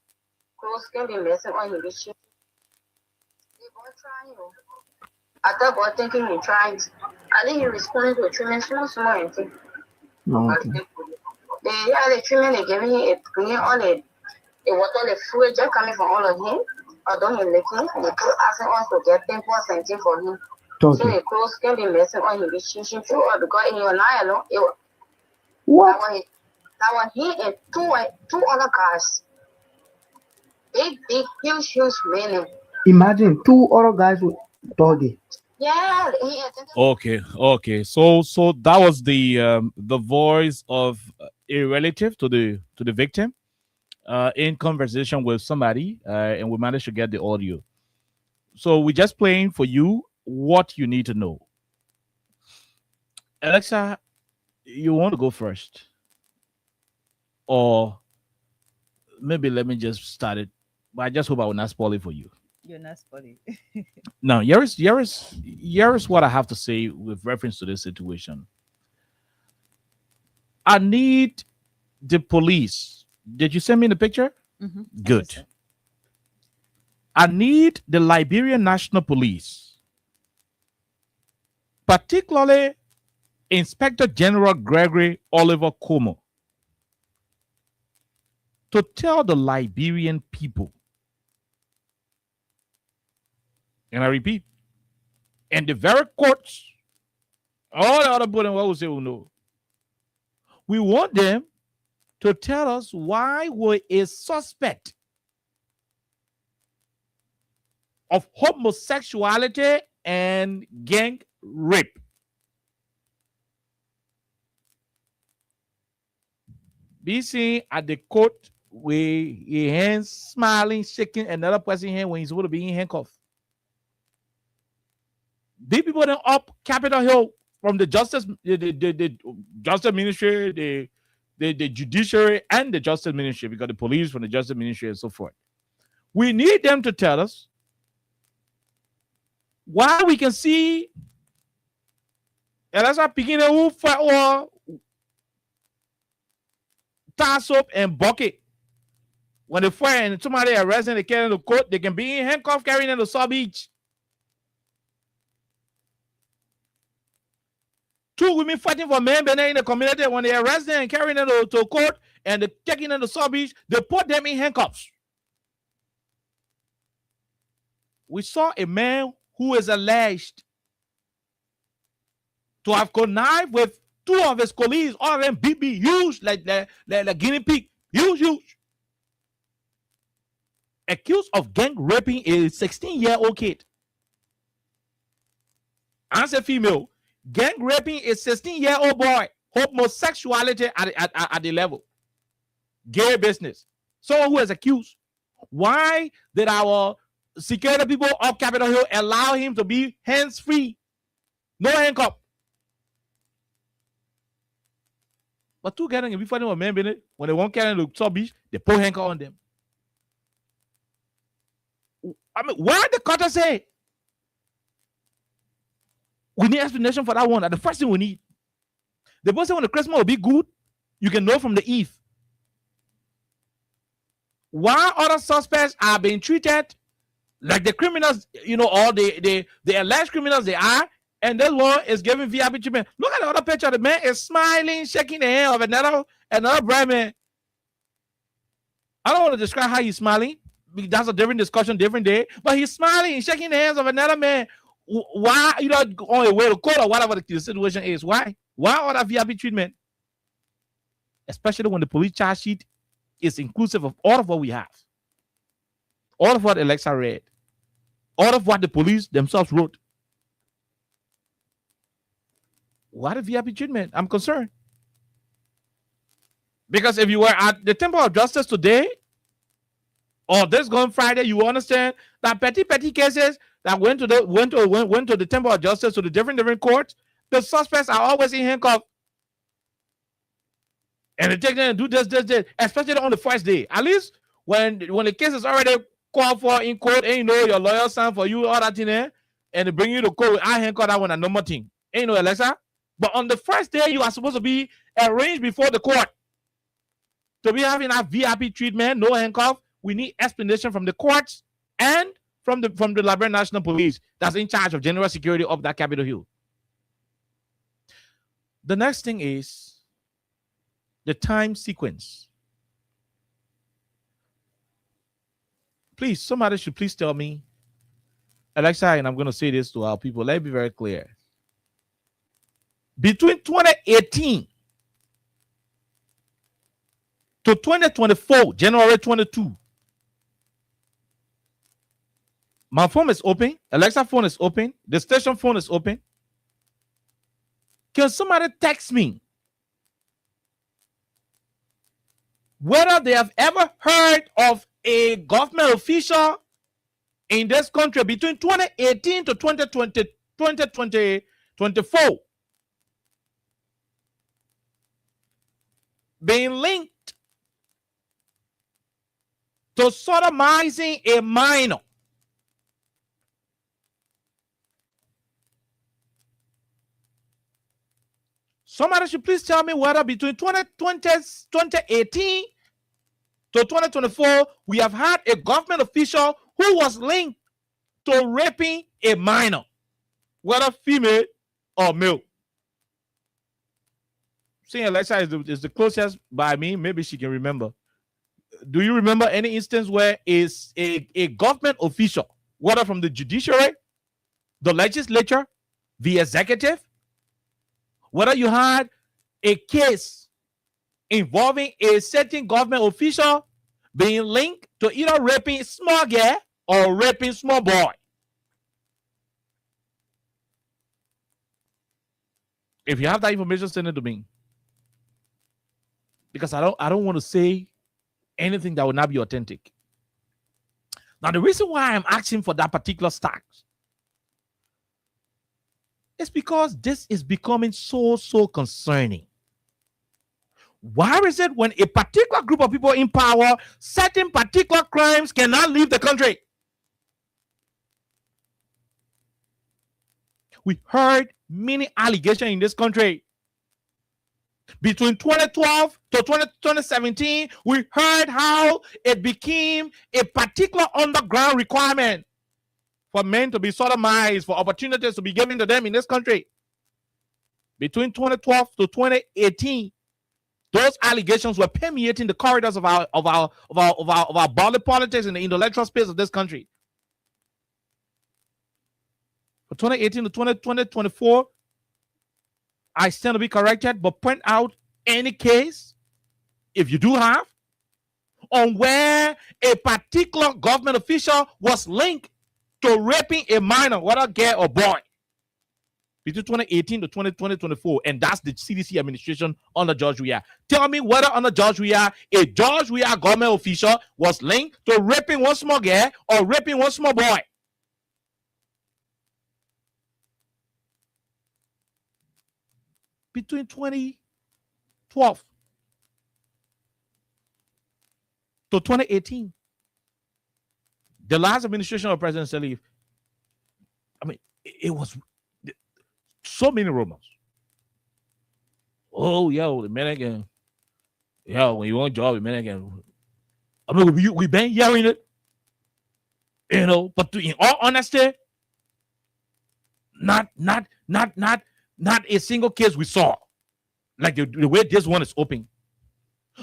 clothes can be messing on him. They both trying. I thought about thinking he tried. I think he responded to a treatment small and thing. No, okay. The treatment they giving him, bringing all the water, the fluid just coming from all of him. Although he's licking, they keep asking us to get pimples and things for him. Okay. So the clothes can be messing on him, be changing too, because in your night alone, What? that one he and two other guys. Big, huge men. Imagine 2 other guys with doggy. Yeah, Okay. So that was the voice of a relative to the victim in conversation with somebody, and we managed to get the audio. So we're just playing for you what you need to know. Alexa, you want to go first? Or maybe let me just start it. But I just hope I will not spoil it for you. You're not spoiling. Now, here is what I have to say with reference to this situation. I need the police. Did you send me the picture? Good. I need the Liberian National Police, particularly Inspector General Gregory Oliver Como, to tell the Liberian people, and I repeat, and the very courts, all the other people, what we say, no, we want them to tell us why we're a suspect of homosexuality and gang rape. Be seen at the court with a hand smiling, shaking another person's hand when he's supposed to be in handcuffs. These people then up Capitol Hill from the justice, the justice ministry, the judiciary, and the justice ministry, because the police from the justice ministry and so forth. We need them to tell us why we can see, and that's why beginning who fight or toss up and bucket. When they fire and somebody arrest and they carry in the court, they can be in handcuffs carrying in the sub each. 2 women fighting for men in the community. When they arrest them and carry them to court and they taking in the sub each, they put them in handcuffs. We saw a man who is alleged to have connived with 2 of his colleagues, all of them BB, huge, like guinea pig, huge. Accused of gang raping a 16-year-old kid. As a female, gang raping a 16-year-old boy, homosexuality at the level. Gay business. Someone who is accused. Why did our security people of Capitol Hill allow him to be hands-free? No handcuff. But 2 getting be fighting with men when they won't carry the sub beach, they put handcuff on them. I mean, why the cutter say we need explanation for that one? That's the first thing we need. The person when the Christmas will be good, you can know from the eve. Why other suspects are being treated like the criminals, or the alleged criminals they are, and this one is giving VIP treatment. Look at the other picture. The man is smiling, shaking the hand of another bright man. I don't want to describe how he's smiling. That's a different discussion, different day. But he's smiling, shaking the hands of another man. Why, on your way to court or whatever the situation is? Why? Why all that VIP treatment? Especially when the police charge sheet is inclusive of all of what we have. All of what Alexa read. All of what the police themselves wrote. Why the VIP treatment? I'm concerned. Because if you were at the Temple of Justice today, or this going Friday, you understand that petty cases that went to the Temple of Justice, to the different courts, the suspects are always in handcuffs. And they take them and do this, especially on the first day. At least when the case is already called for in court, and your lawyer signed for you, all that in there, and they bring you to court with I handcuff that one and no more thing. Alexa. But on the first day, you are supposed to be arranged before the court to be having that VIP treatment, no handcuff. We need explanation from the courts and from the Liberian National Police that's in charge of general security of that Capitol Hill. The next thing is the time sequence. Please, somebody should please tell me, Alexa, and I'm going to say this to our people. Let me be very clear. Between 2018 to 2024, January 22, my phone is open. Alexa phone is open. The station phone is open. Can somebody text me whether they have ever heard of a government official in this country between 2018 to 2024 being linked to sodomizing a minor? Somebody should please tell me whether between 2018 to 2024, we have had a government official who was linked to raping a minor, whether female or male. Seeing Alexa is the closest by me. Maybe she can remember. Do you remember any instance where is a government official, whether from the judiciary, the legislature, the executive, whether you had a case involving a certain government official being linked to either raping small girl or raping small boy? If you have that information, send it to me. Because I don't want to say anything that will not be authentic. Now, the reason why I'm asking for that particular stat is because this is becoming so concerning. Why is it when a particular group of people in power, certain particular crimes cannot leave the country? We heard many allegations in this country. Between 2012 to 2017, we heard how it became a particular underground requirement for men to be sodomized, for opportunities to be given to them in this country. Between 2012 to 2018, those allegations were permeating the corridors of our bodily politics in the intellectual space of this country. For 2018 to 2024, I stand to be corrected, but point out any case, if you do have, on where a particular government official was linked to raping a minor, whether girl or boy, between 2018 to 2024, and that's the CDC administration under George Weah. Tell me whether under George Weah, a George Weah government official was linked to raping one small girl or raping one small boy. Between 2012 to 2018, the last administration of President Salif, I mean, it was so many rumors. Oh, yo, the man again. Yeah, when you want a job, the man again. I mean, we've been hearing it, you know, but in all honesty, not a single case we saw, like the way this one is open.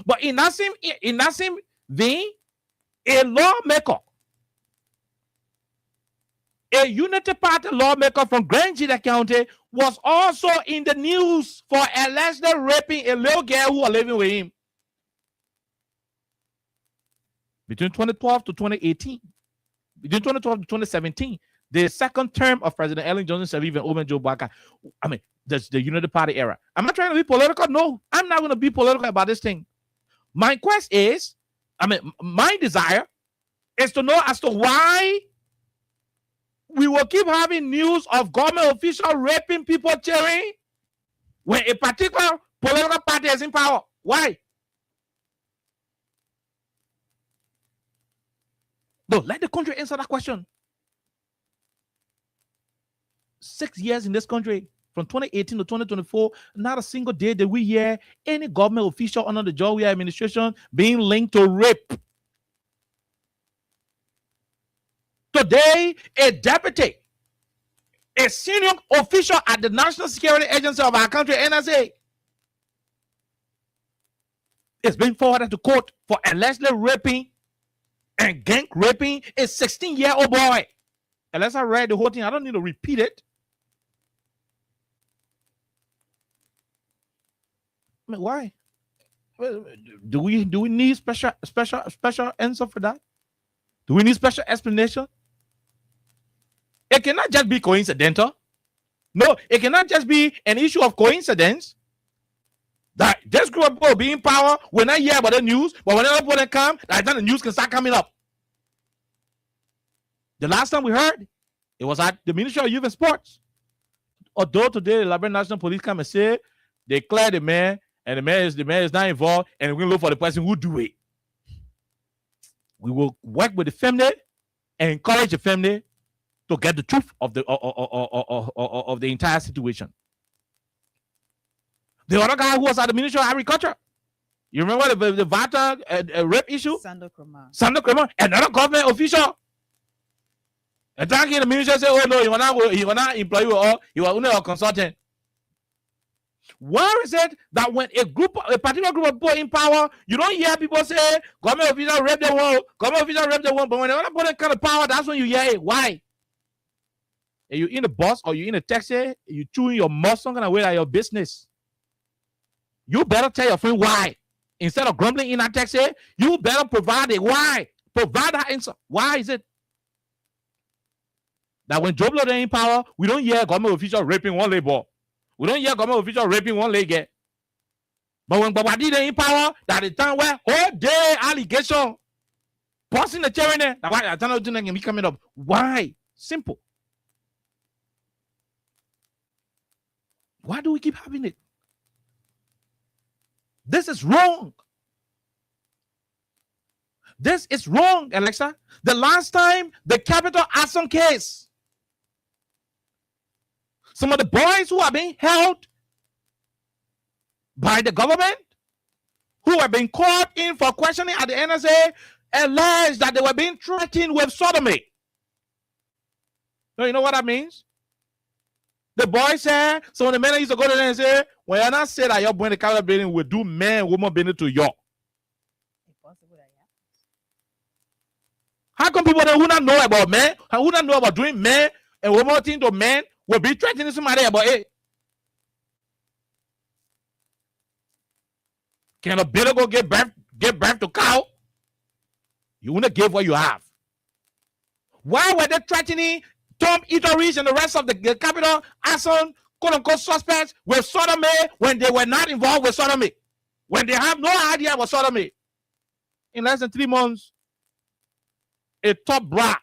But in that same vein, a lawmaker, a Unity Party lawmaker from Grangeda County, was also in the news for allegedly raping a little girl who was living with him. Between 2012 to 2018, between 2012 to 2017, the second term of President Ellen Johnson Sirleaf and Oben Joe Baka, I mean, that's the Unity Party era. Am I trying to be political? No, I'm not going to be political about this thing. My quest is, my desire is to know as to why we will keep having news of government officials raping people cheering when a particular political party is in power. Why? No, let the country answer that question. 6 years in this country, from 2018 to 2024, not a single day did we hear any government official under the George Weah administration being linked to rape. Today, a deputy, a senior official at the National Security Agency of our country, NSA, is being forwarded to court for allegedly raping and gang raping a 16-year-old boy. Unless I read the whole thing, I don't need to repeat it. I mean, why? Do we need special answer for that? Do we need special explanation? It cannot just be coincidental. No, it cannot just be an issue of coincidence that this group of people being in power will not hear about the news, but when other people come, then the news can start coming up. The last time we heard, it was at the Ministry of Youth and Sports. Although today the Liberia National Police come and say they clear the man, and the man is not involved, and we're going to look for the person who do it. We will work with the family and encourage the family to get the truth of the entire situation. The other guy who was at the Ministry of Agriculture. You remember the Vata rape issue? Sandro Kramer, another government official. And thanking the minister say, oh no, you are not employee or you are only a consultant. Why is it that when a particular group of people in power, you don't hear people say government officials rape the world, government officials rape the world, but when they want to put that kind of power, that's when you hear it. Why? Are you in the bus or you in a taxi, you chewing your muscle, some kind of way like your business. You better tell your friend why. Instead of grumbling in that taxi, you better provide a why. Provide that answer. Why is it that when Joe Blow is in power, we don't hear government officials raping one labor? We don't hear government officials raping one lady. But when Babadi is in power, that is time where whole day allegation, passing the chair in there, that's why I don't know can be coming up. Why? Simple. Why do we keep having it? This is wrong. This is wrong, Alexa. The last time the Capital Arson case, some of the boys who are being held by the government, who are being called in for questioning at the NSA, alleged that they were being threatened with sodomy. So you know what that means? The boy said, some of the men used to go to them and say, when you're not saying that you're going to Capital building will do men, woman building to you. How come people who not know about men, who not know about doing men and woman thing to men, will be threatening somebody about it? Can a builder go give birth to cow? You want to give what you have. Why were they threatening Tom Eateries and the rest of the Capital Arson, quote unquote, suspects with sodomy when they were not involved with sodomy? When they have no idea about sodomy? In less than 3 months, a top bra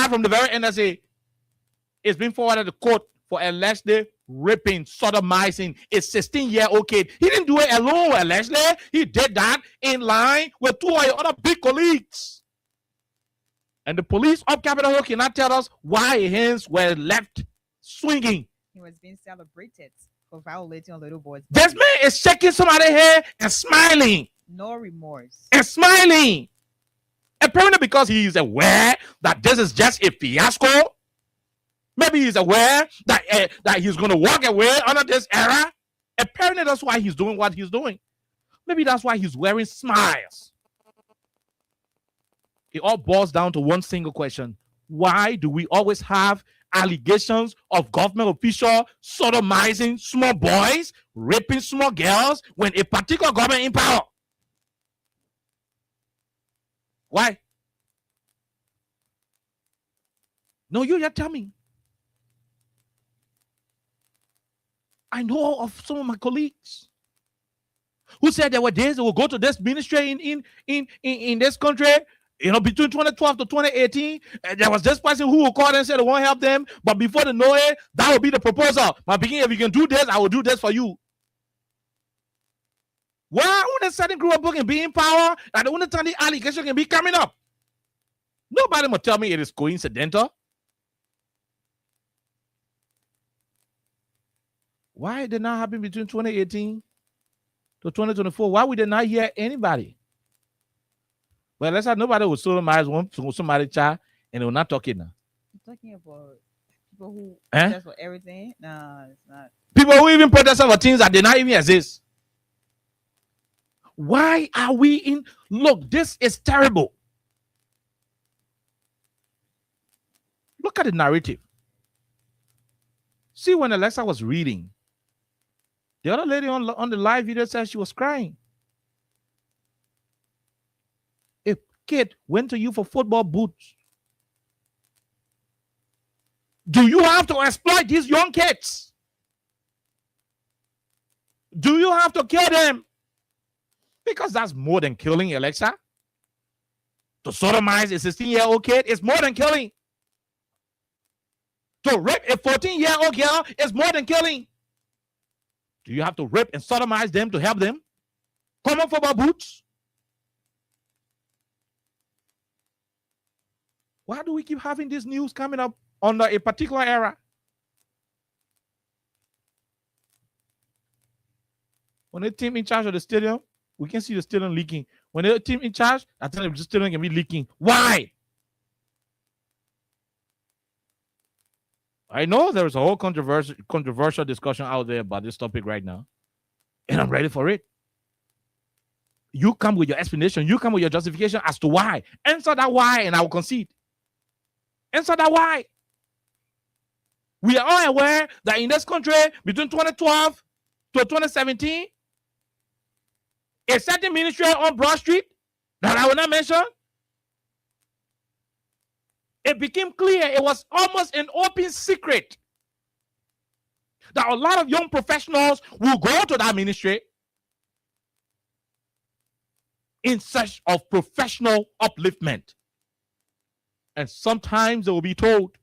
from the very NSA is being forwarded to court for allegedly raping, sodomizing a 16-year-old kid. He didn't do it alone, allegedly. He did that in line with 2 other big colleagues. And the police of Capitol Hill cannot tell us why his hands were left swinging. He was being celebrated for violating a little boy's body. This man is shaking somebody's hair and smiling. No remorse. And smiling. Apparently because he is aware that this is just a fiasco. Maybe he's aware that, that he's going to walk away under this era. Apparently that's why he's doing what he's doing. Maybe that's why he's wearing smiles. It all boils down to one single question. Why do we always have allegations of government officials sodomizing small boys, raping small girls when a particular government in power? Why? No, you just tell me. I know of some of my colleagues who said there were days they will go to this ministry in this country, you know, between 2012 to 2018. There was this person who will call and say they won't help them, but before they know it, that will be the proposal. My beginning, if you can do this, I will do this for you. Why would a certain group of people can be in power and the only time the allegation can be coming up? Nobody will tell me it is coincidental. Why did not happen between 2018 to 2024? Why would they not hear anybody? Well, let's say nobody will sodomize one to somebody child and they will not talk it now. You're talking about people who protest for everything? No, it's not. People who even protest for things that do not even exist. Why are we in? Look, this is terrible. Look at the narrative. See, when Alexa was reading, the other lady on the live video said she was crying. A kid went to you for football boots. Do you have to exploit these young kids? Do you have to kill them? Because that's more than killing, Alexa. To sodomize a 16-year-old kid is more than killing. To rape a 14-year-old girl is more than killing. Do you have to rape and sodomize them to help them? Common football boots? Why do we keep having this news coming up under a particular era? when the team in charge of the stadium, we can see the stadium leaking. When the team in charge, I tell them the stadium can be leaking. Why? I know there's a whole controversial discussion out there about this topic right now, and I'm ready for it. You come with your explanation. You come with your justification as to why. Answer that why, and I will concede. Answer that why. We are all aware that in this country, between 2012 to 2017, a certain ministry on Broad Street that I will not mention, it became clear, it was almost an open secret, that a lot of young professionals will go to that ministry in search of professional upliftment. And sometimes they will be told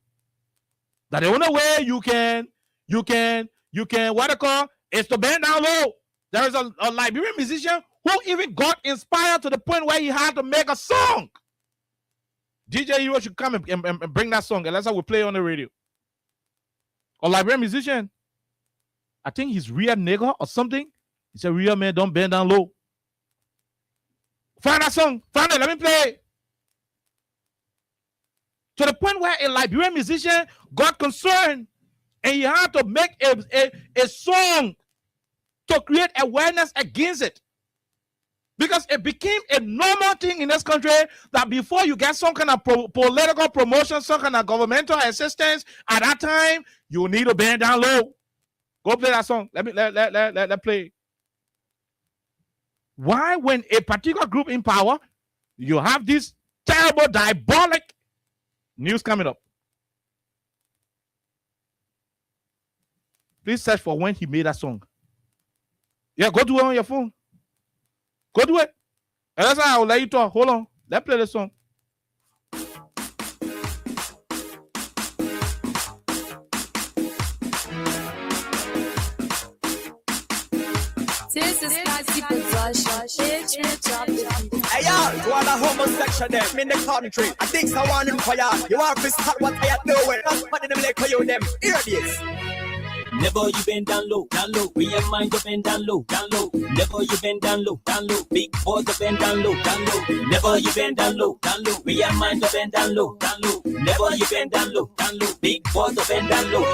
that the only way you can, what they call, is to bend down low. There is a Liberian musician who even got inspired to the point where he had to make a song. DJ Hero should come and bring that song, and that's how we play on the radio. A Liberian musician, I think he's real nigga or something. He said, real man, don't bend down low. Find that song. Find it. Let me play it. To the point where a Liberian musician got concerned and he had to make a song to create awareness against it. Because it became a normal thing in this country that before you get some kind of political promotion, some kind of governmental assistance, at that time, you need to bend down low. Go play that song. Let play. Why, when a particular group in power, you have this terrible, diabolic news coming up? Please search for when he made that song. Yeah, go do it on your phone. Go do it. And that's how I'll let you talk. Hold on. Let's play the song. This is Spicy Production. Hey y'all, you are the homosexual them in the country. I think someone in fire. You are Chris Hot, what I doing? That's what them like you them. Hear this. Never you bend down low, we your mind to bend down low, Never you bend down low, big boys to bend down low, Never you bend down low, we your mind to bend down low, Never you bend down low, big boys to bend down low,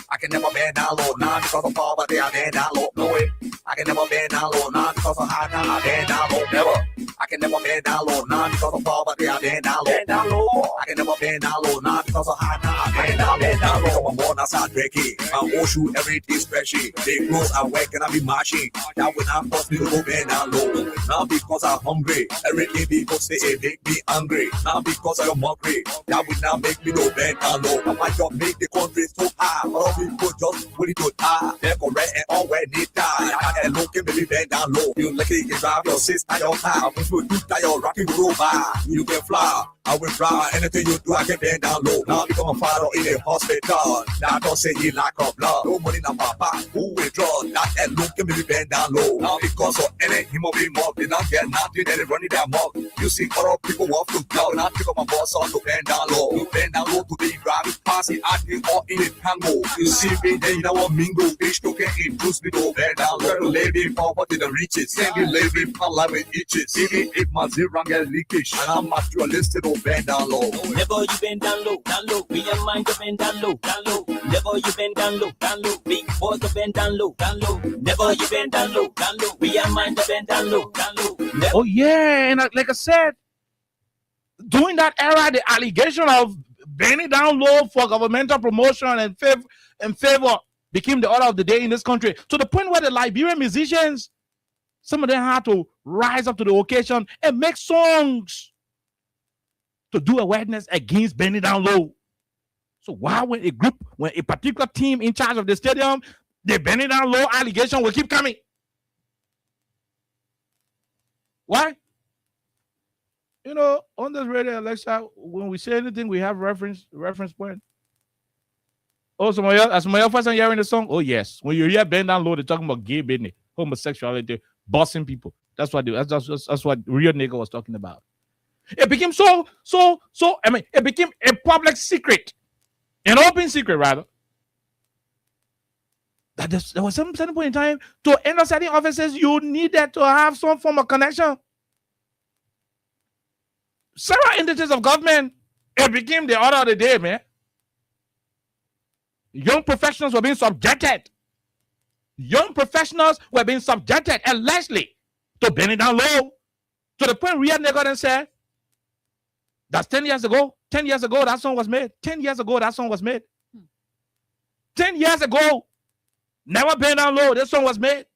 I can never bend down low, not because of poverty, I bend down low, no way. I can never bend down low, not because of high time, I bend down low, never. I can never bend down low, not because of poverty, I bend down low, I can never bend down low, not because of high time, I bend down low. I'm born outside drinking, I'm all shoot every day spreadsheet. They close, I work and I be marching. That will not force me to go bend down low. Not because I'm hungry, everything people say it make me angry. Not because I'm mockery, that will not make me go bend down low. I might just make the country so high, but all people just willing to die. They're correct and all when they die. I can look and baby bend down low. You lucky you can drive your sister, your car. If you do that, you're rocking roll by. You can fly. I will fly. Anything you do, I can bend down low. Now become a father in a hospital. Now don't say he lack of blood. No money, now papa. Who will draw? That and look and baby bend down low. Now because of any him be mob, they not get nothing and they running their mouth. You see other people walk to cloud. Now pick up my boss on to bend down low. You bend down low to the grab, passing acting or in a tango. You see me, then you know what mingo. Bitch, you can introduce me to bend down low. To lay me forward to the riches. Send me lay me for life with itches. See me if my zero get leakage. And I'm materialistic to bend down low. Never you bend down low, we your mind to bend down low, Never you bend down low, big boys to bend down low, Never you bend down low, we your mind to bend down low, Oh yeah, and like I said, during that era, the allegation of bending down low for governmental promotion and favor became the order of the day in this country, to the point where the Liberian musicians, some of them had to rise up to the occasion and make songs to do awareness against bending down low. So why when a particular team in charge of the stadium, the bending down low allegation will keep coming? Why? You know, on this radio, Alexa, when we say anything, we have reference point. Oh, somebody else first time hearing the song? Oh, yes. When you hear bend down low, they're talking about gay business, homosexuality, bossing people. That's what real nigga was talking about. It became it became a public secret, an open secret rather, That there was some certain point in time to enter certain offices, you needed to have some form of connection. Several entities of government, it became the order of the day, man. Young professionals were being subjected. Young professionals were being subjected allegedly to bending down low to the point Riyadh Nego then said, that's 10 years ago. 10 years ago, that song was made. 10 years ago, that song was made. 10 years ago, never bend down low, this song was made.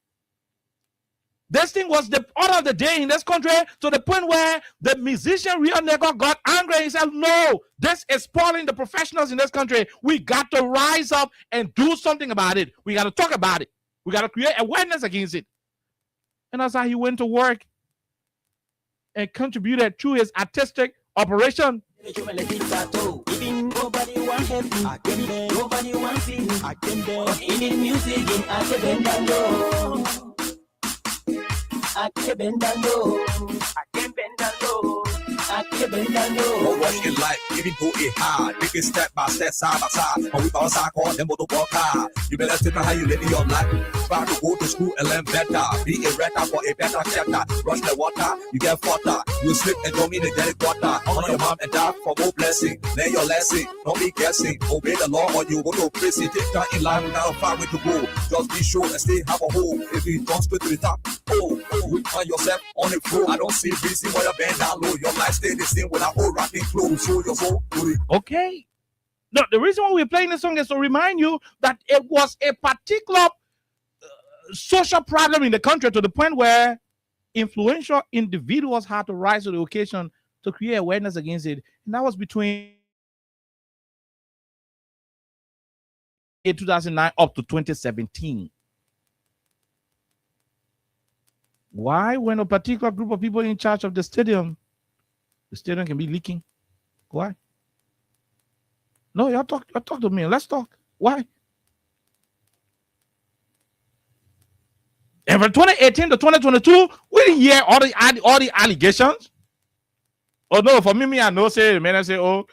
This thing was the order of the day in this country to the point where the musician Riyadh Nego got angry. He said, no, this is spoiling the professionals in this country. We got to rise up and do something about it. We got to talk about it. We got to create awareness against it. And that's how he went to work and contributed to his artistic operation. Nobody want help me. Nobody want see me. But in music, I can bend down low. I can bend down low. I can bend down low. I can bend down low. No rush in life, even though it hard. We can step by step, side by side. When we bounce our core, then we'll walk hard. You better think how you live your life. Try to go to school and learn better. Be a writer for a better chapter. Rush the water, you get fatter. You slip and don't mean to get it water. Honor your mom and dad for more blessing. Learn your lesson, don't be guessing. Obey the law or you go to prison. Take time in life without a far way to go. Just be sure and stay have a hole. If you don't split to the top, you find yourself on the floor. I don't see reason why you bend down low. Your life stay the same without all rocking clothes. Show your soul. Okay. No, the reason why we're playing this song is to remind you that it was a particular social problem in the country to the point where influential individuals had to rise to the occasion to create awareness against it. And that was between 2009 up to 2017. Why? When a particular group of people in charge of the stadium can be leaking. Why? No, y'all talk to me. Let's talk. Why? And from 2018 to 2022, we didn't hear all the allegations. Oh no, for me, I know. Say, man, I say, oh,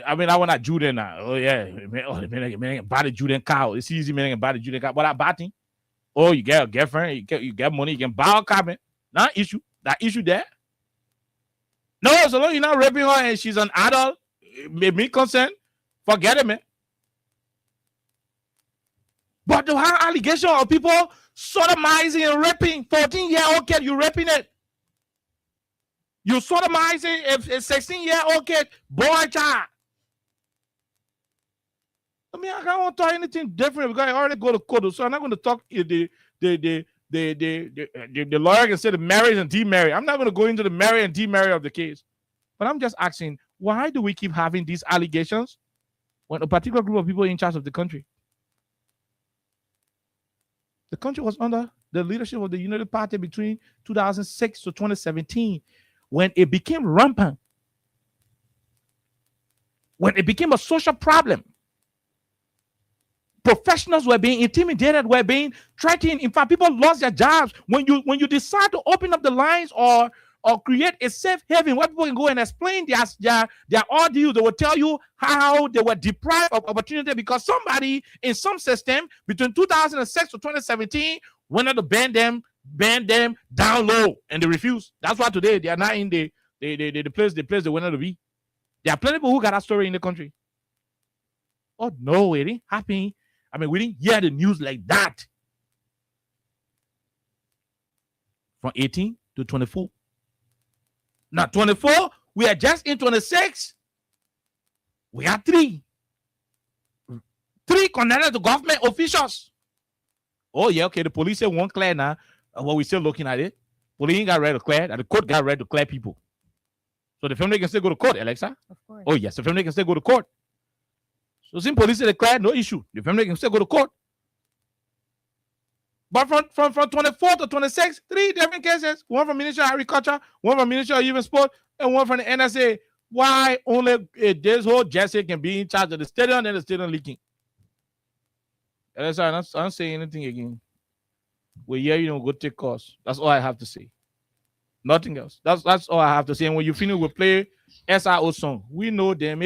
I mean, I want a Juden now. Oh yeah, man, man, buy the Juden car. It's easy, man, can buy the Juden car. But I buy thing. Oh, you get a girlfriend, you get money, you can buy a car, man. Not issue. That issue there. No, so long you're not raping her and she's an adult, me consent, forget it, man. But to have allegation of people sodomizing and raping 14-year-old kid, you raping it. You sodomizing a 16-year-old kid, boy child. I mean, I don't want to talk anything different because I already go to court, so I'm not going to talk the lawyer can say the marriage and demarry. I'm not going to go into the marry and demarry of the case. But I'm just asking, why do we keep having these allegations when a particular group of people in charge of the country? The country was under the leadership of the United Party between 2006 to 2017 when it became rampant. When it became a social problem. Professionals were being intimidated, were being threatened. In fact, people lost their jobs. When you decide to open up the lines or create a safe haven where people can go and explain their ordeal, they will tell you how they were deprived of opportunity because somebody in some system between 2006 to 2017 wanted to ban them down low, and they refused. That's why today they are not in the place they wanted to be. There are plenty of people who got that story in the country. Oh no, it ain't happening. I mean, we didn't hear the news like that. From 18 to 24. Now, 24, we are just in 26. We have three connected to government officials. Oh, yeah, okay. The police say one clear now. Well, we're still looking at it. Police got ready to clear, and the court got ready to clear people. So the family can still go to court, Alexa? Of course. Oh, yes, the family can still go to court. So since police declared no issue, the family can still go to court. But from 24 to 26, 3 different cases. One from Ministry of Agriculture, one from Ministry of Youth and Sport, and one from the NSA. Why only this whole Jesse can be in charge of the stadium and the stadium leaking? And I'm not saying anything again. We're here, go take course. That's all I have to say. Nothing else. That's all I have to say. And when you finish, we'll play SRO song. We know them,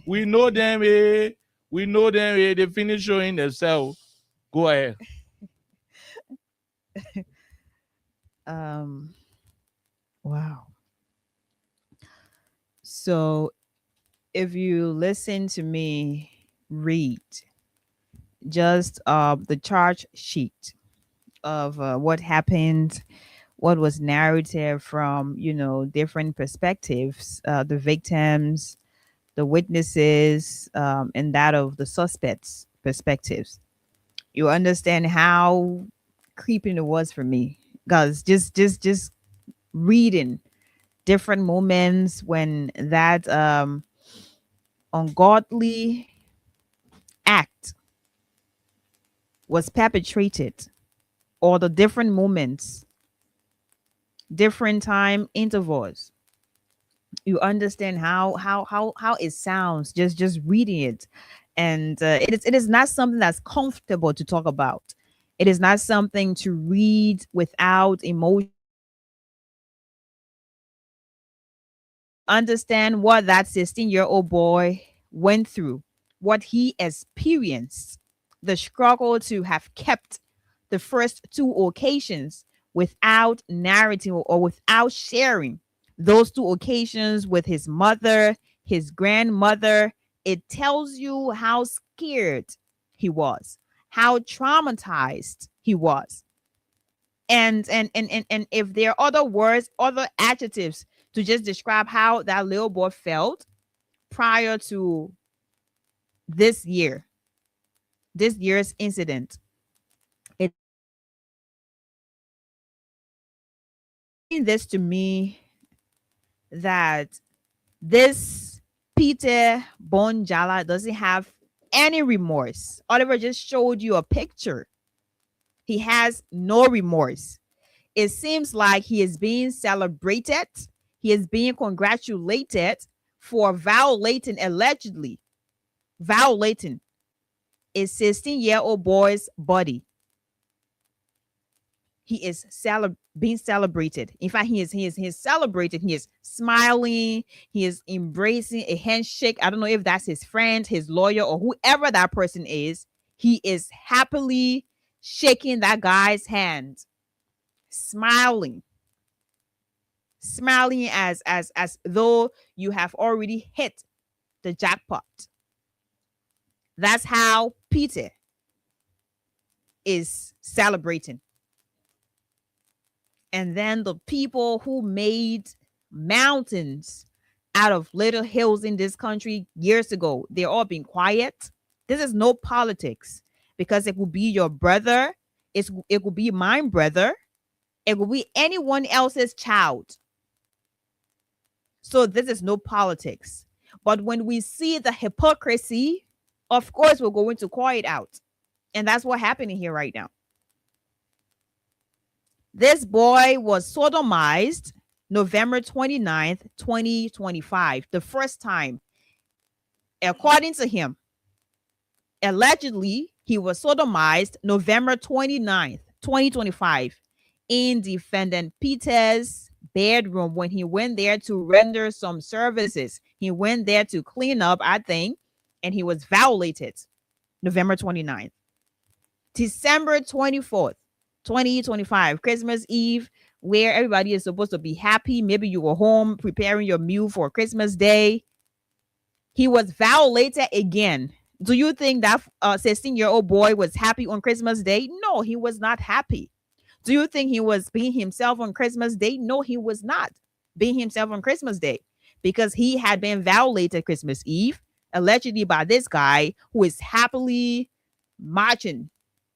We know them, We know them, They finish showing themselves. Go ahead. Wow. So if you listen to me read just the charge sheet of what happened, what was narrative from different perspectives, the victims, the witnesses, and that of the suspects perspectives, you understand how creeping it was for me, guys. Just reading different moments when that ungodly act was perpetrated, or the different moments, different time intervals. You understand how it sounds just reading it. And it is not something that's comfortable to talk about. It is not something to read without emotion. Understand what that 16-year-old boy went through, what he experienced, the struggle to have kept the first two occasions without narrating or without sharing those two occasions with his mother, his grandmother. It tells you how scared he was, how traumatized he was. And if there are other words, other adjectives to just describe how that little boy felt prior to this year's incident, it means this to me, that this Peter Bonjala doesn't have any remorse. Oliver just showed you a picture. He has no remorse. It seems like he is being celebrated. He is being congratulated for allegedly violating a 16-year-old boy's body. He is being celebrated. In fact, he is celebrated. He is smiling. He is embracing a handshake. I don't know if that's his friend, his lawyer, or whoever that person is. He is happily shaking that guy's hand, smiling as though you have already hit the jackpot. That's how Peter is celebrating. And then the people who made mountains out of little hills in this country years ago, they're all being quiet. This is no politics, because it will be your brother. It will be my brother. It will be anyone else's child. So this is no politics. But when we see the hypocrisy, of course, we're going to call it out. And that's what's happening here right now. This boy was sodomized November 29th, 2025, the first time. According to him, allegedly, he was sodomized November 29th, 2025, in defendant Peter's bedroom when he went there to render some services. He went there to clean up, I think, and he was violated November 29th. December 24th, 2025, Christmas Eve, where everybody is supposed to be happy. Maybe you were home preparing your meal for Christmas Day. He was violated again. Do you think that 16-year-old boy was happy on Christmas Day? No, he was not happy. Do you think he was being himself on Christmas Day? No, he was not being himself on Christmas Day, because he had been violated Christmas Eve, allegedly by this guy who is happily marching.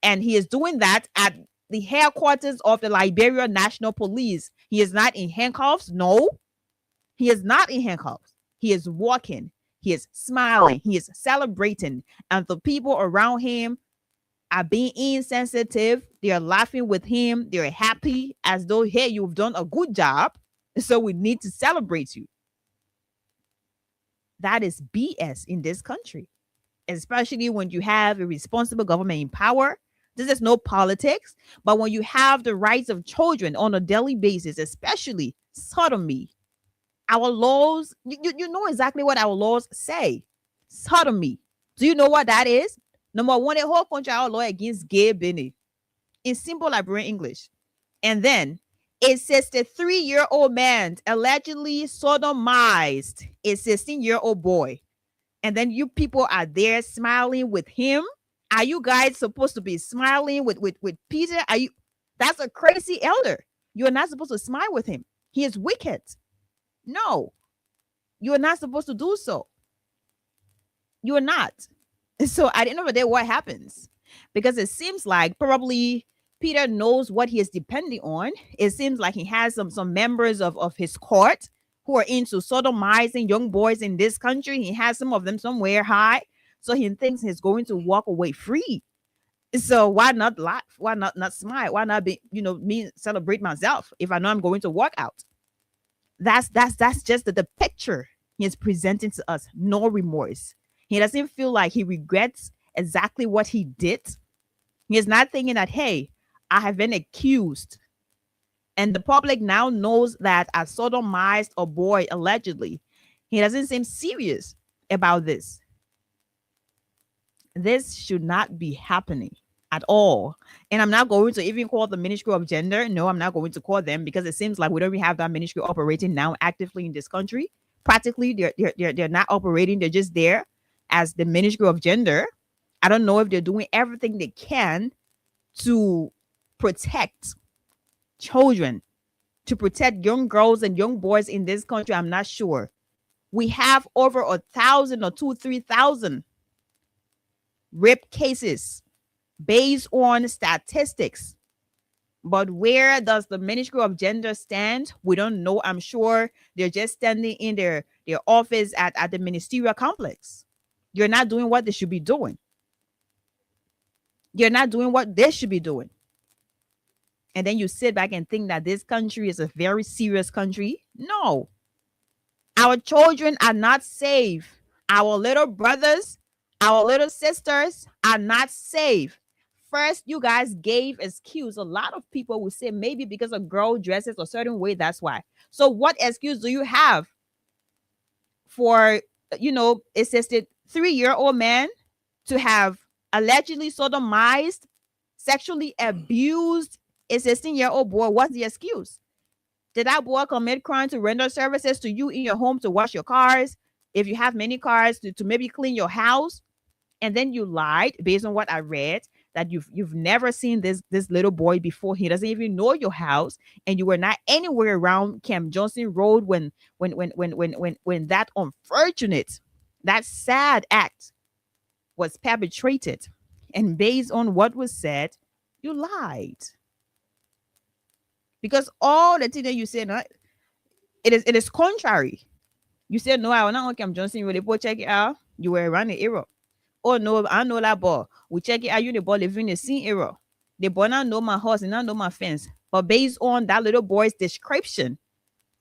And he is doing that at the headquarters of the Liberia National Police. He is not in handcuffs. No, he is not in handcuffs. He is walking. He is smiling. He is celebrating. And the people around him are being insensitive. They are laughing with him. They're happy as though, hey, you've done a good job, so we need to celebrate you. That is BS in this country, especially when you have a responsible government in power. This is no politics, but when you have the rights of children on a daily basis, especially sodomy, our laws, you know exactly what our laws say. Sodomy. Do you know what that is? Number one, the whole country our law against gay Benny in simple Liberian English. And then a 63-year-old man allegedly sodomized a 16-year-old boy. And then you people are there smiling with him. Are you guys supposed to be smiling with Peter? Are you? That's a crazy elder. You're not supposed to smile with him. He is wicked. No, you're not supposed to do so. You're not. So at the end of the day, what happens? Because it seems like probably Peter knows what he is depending on. It seems like he has some members of his court who are into sodomizing young boys in this country. He has some of them somewhere high. So he thinks he's going to walk away free. So why not laugh? Why not smile? Why not be, me celebrate myself if I know I'm going to walk out? That's just the picture he is presenting to us. No remorse. He doesn't feel like he regrets exactly what he did. He is not thinking that, hey, I have been accused. And the public now knows that I sodomized a boy allegedly. He doesn't seem serious about this. This should not be happening at all. And I'm not going to even call the Ministry of Gender. No, I'm not going to call them because it seems like we don't even have that ministry operating now actively in this country. Practically, they're not operating. They're just there as the Ministry of Gender. I don't know if they're doing everything they can to protect children, to protect young girls and young boys in this country. I'm not sure. We have over 1,000 or 3,000 rape cases based on statistics. But where does the Ministry of Gender stand? We don't know. I'm sure they're just standing in their office at the ministerial complex. You're not doing what they should be doing. You're not doing what they should be doing. And then you sit back and think that this country is a very serious country. No. Our children are not safe. Our little brothers, our little sisters are not safe. First, you guys gave excuse. A lot of people will say maybe because a girl dresses a certain way, that's why. So what excuse do you have for, a 63-year-old man to have allegedly sodomized, sexually abused a 16-year-old boy? What's the excuse? Did that boy commit crime to render services to you in your home, to wash your cars, if you have many cars, to maybe clean your house? And then you lied based on what I read that you've never seen this little boy before. He doesn't even know your house, and you were not anywhere around Camp Johnson Road when that unfortunate, that sad act was perpetrated. And based on what was said, you lied. Because all the things that you said, it is contrary. You said, no, I will not on Camp Johnson Road. They check it out. You were around the era. Oh no, I know that boy. We check it out. You the boy living in the same era. The boy not know my house and not know my fence. But based on that little boy's description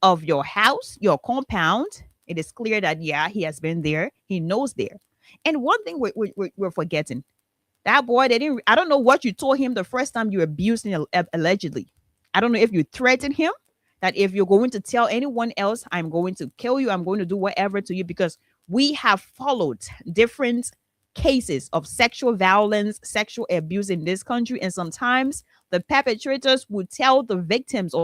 of your house, your compound, it is clear that he has been there. He knows there. And one thing we're forgetting, that boy, I don't know what you told him the first time you abused him allegedly. I don't know if you threatened him that if you're going to tell anyone else, I'm going to kill you. I'm going to do whatever to you, because we have followed different cases of sexual violence, sexual abuse in this country. And sometimes the perpetrators would tell the victims,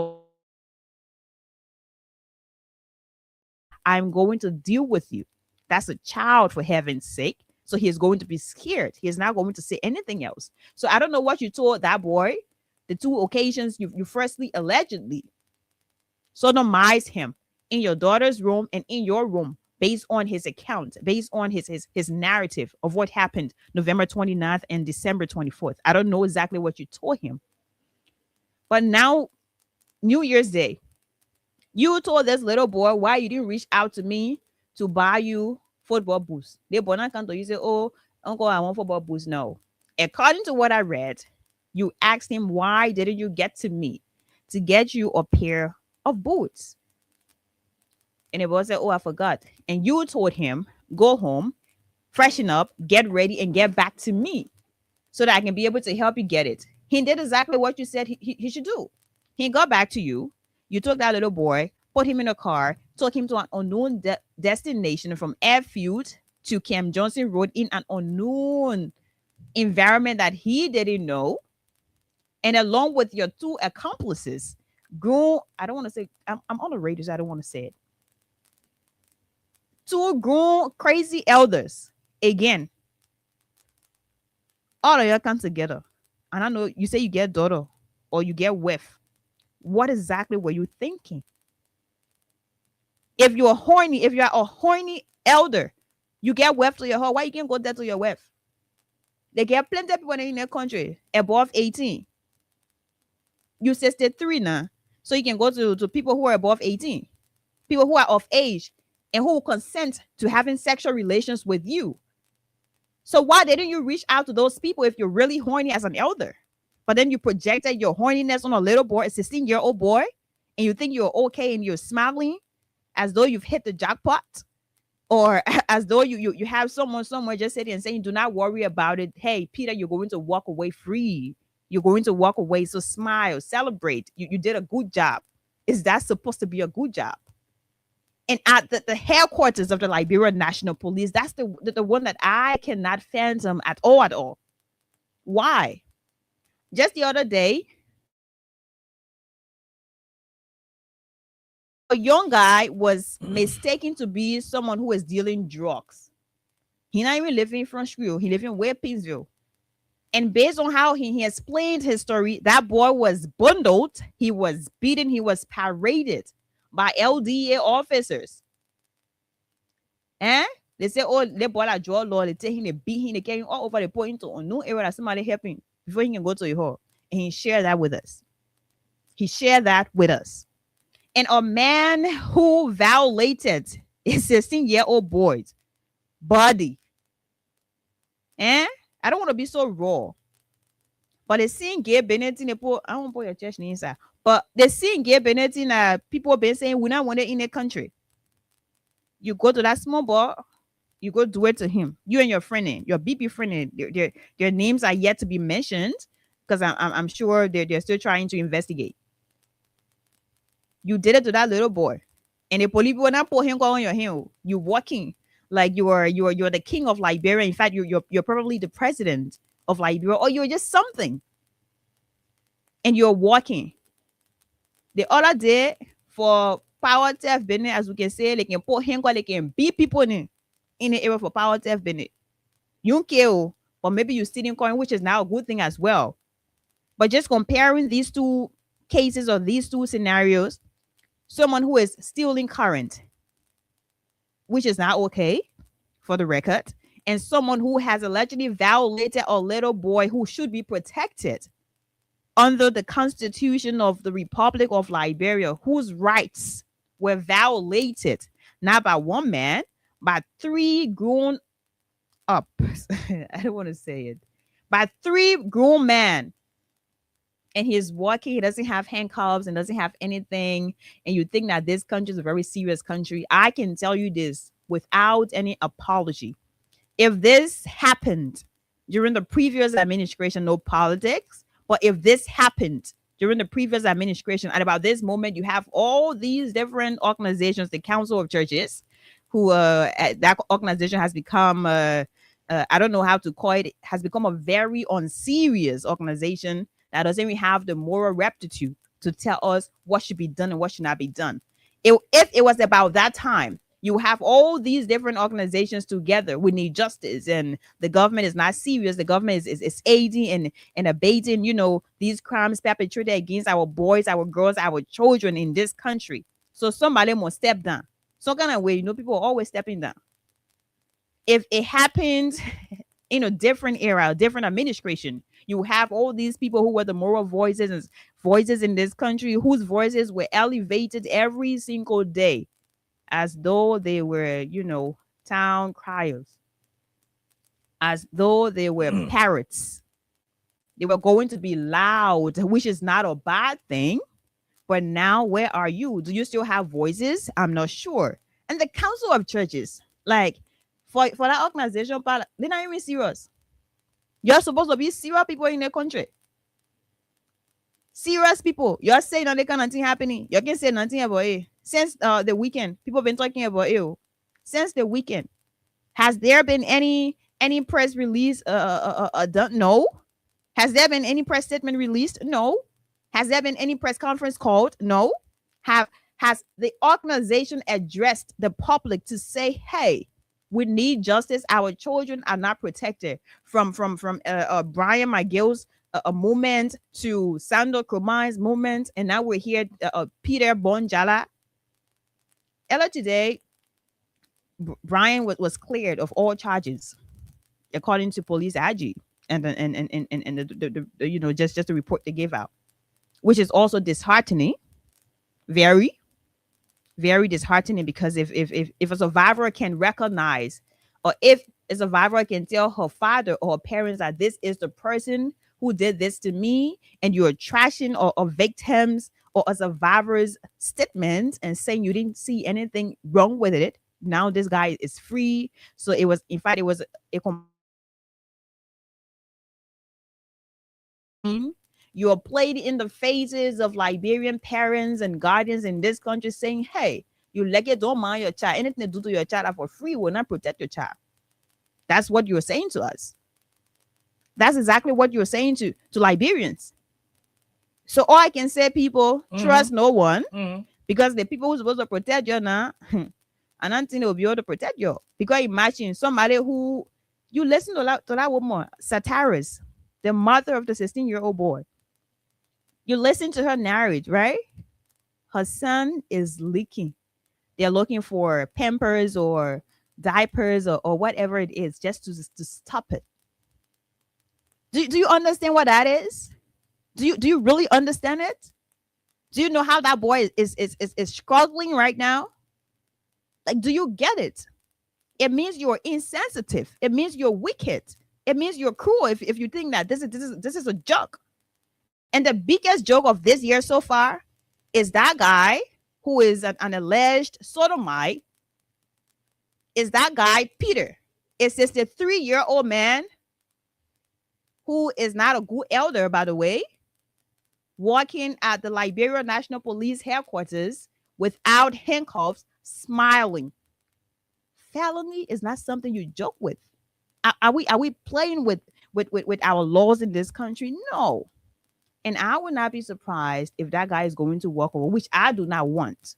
I'm going to deal with you. That's a child, for heaven's sake. So he is going to be scared. He is not going to say anything else. So I don't know what you told that boy. The two occasions you firstly allegedly sodomized him in your daughter's room and in your room, based on his account, based on his narrative of what happened November 29th and December 24th. I don't know exactly what you told him. But now, New Year's Day, you told this little boy why you didn't reach out to me to buy you football boots. They not come to you say, oh, uncle, I want football boots. No. According to what I read, you asked him, why didn't you get to me to get you a pair of boots? And the boy said, oh, I forgot. And you told him, go home, freshen up, get ready, and get back to me so that I can be able to help you get it. He did exactly what you said he should do. He got back to you. You took that little boy, put him in a car, took him to an unknown destination from Airfield to Camp Johnson Road in an unknown environment that he didn't know, and along with your two accomplices, grown, I don't want to say, I'm on the radio, so I don't want to say it. Two grown crazy elders, again, all of y'all come together. And I know you say you get daughter or you get wife. What exactly were you thinking? If you're horny, if you're a horny elder, you get wife to your home. Why you can't go there to your wife? They get plenty of people in their country above 18. You 63 now. So you can go to people who are above 18, people who are of age and who will consent to having sexual relations with you. So why didn't you reach out to those people if you're really horny as an elder? But then you projected your horniness on a little boy, a 16-year-old boy, and you think you're okay and you're smiling as though you've hit the jackpot, or as though you have someone somewhere just sitting and saying, do not worry about it. Hey, Peter, you're going to walk away free. You're going to walk away. So smile, celebrate. You did a good job. Is that supposed to be a good job? And at the headquarters of the Liberia National Police, that's the one that I cannot fathom at all. Why? Just the other day, a young guy was mistaken to be someone who is dealing drugs. He not even living in Frenchville. He living in West Pittsville. And based on how he explained his story, that boy was bundled, he was beaten, he was paraded by LDA officers. They say, oh, the boy like draw law, they take him, they beat him, they carry him all over the point into a new area that somebody help him before he can go to the hall. And he shared that with us. And a man who violated a 16-year-old boy's body. I don't want to be so raw. But they seeing Gay Bennett in the I won't put your chest inside. But they seeing Gay Bennett in people been saying we not want it in the country. You go to that small boy, you go do it to him. You and your friend, your BP friend, their names are yet to be mentioned because I'm sure they're still trying to investigate. You did it to that little boy, and the police will not put him on your hand. You're walking like you're the king of Liberia. In fact, you're probably the president of Liberia, or you're just something. And you're walking. The other day for power theft business, as we can say, they can put him, they can beat people in the area for power theft business. You don't care, but maybe you're stealing coin, which is now a good thing as well. But just comparing these two cases or these two scenarios, someone who is stealing current, which is not okay for the record, and someone who has allegedly violated a little boy who should be protected under the Constitution of the Republic of Liberia, whose rights were violated, not by one man, by three grown up. I don't want to say it. By three grown men. And he's walking, he doesn't have handcuffs and doesn't have anything. And you think that this country is a very serious country. I can tell you this without any apology. If this happened during the previous administration, no politics, but if this happened during the previous administration, at about this moment, you have all these different organizations, the Council of Churches, who that organization has become, I don't know how to call it, has become a very unserious organization that doesn't even have the moral rectitude to tell us what should be done and what should not be done. If it was about that time, you have all these different organizations together. We need justice, and the government is not serious. The government is aiding and abating, these crimes perpetrated against our boys, our girls, our children in this country. So somebody must step down. Some kind of way, people are always stepping down. If it happened in a different era, a different administration, you have all these people who were the moral voices in this country, whose voices were elevated every single day as though they were, town criers, as though they were parrots. They were going to be loud, which is not a bad thing. But now, where are you? Do you still have voices? I'm not sure. And the Council of Churches, like for that organization, they're not even serious. You're supposed to be serious people in the country. Serious people. You're saying that there can nothing happening. You can say nothing about it. Since the weekend, people have been talking about it. Since the weekend, has there been any Any press release? Don't know. Has there been any press statement released? No. Has there been any press conference called? No. Has the organization addressed the public to say, hey, we need justice. Our children are not protected from Brian McGill's movement to Sandor Kroma's movement, and now we're here. Peter Bonjala. Earlier today, Brian was cleared of all charges, according to police AG, and the just the report they gave out, which is also disheartening, very, very disheartening, because if a survivor can recognize, or if a survivor can tell her father or her parents that this is the person who did this to me, and you're trashing or victims or a survivor's statement and saying you didn't see anything wrong with it, now this guy is free. So it was a you are played in the faces of Liberian parents and guardians in this country saying, hey, you like it, don't mind your child. Anything to do to your child for free will not protect your child. That's what you're saying to us. That's exactly what you're saying to Liberians. So all I can say, people, trust no one, because the people who's supposed to protect you now, I don't think they'll be able to protect you. Because imagine somebody who, you listen to that woman, Sataris, the mother of the 16-year-old boy. You listen to her narrate, right? Her son is leaking. They're looking for Pampers or diapers or whatever it is, just to stop it. Do you understand what that is? Do you really understand it? Do you know how that boy is struggling right now? Like, do you get it? It means you're insensitive. It means you're wicked. It means you're cruel if you think that this is a joke. And the biggest joke of this year so far is that guy who is an alleged sodomite. Is that guy Peter? It's just a 3-year-old man who is not a good elder, by the way, walking at the Liberia National Police headquarters without handcuffs, smiling. Felony is not something you joke with. Are we playing with our laws in this country? No. And I would not be surprised if that guy is going to walk over, which I do not want.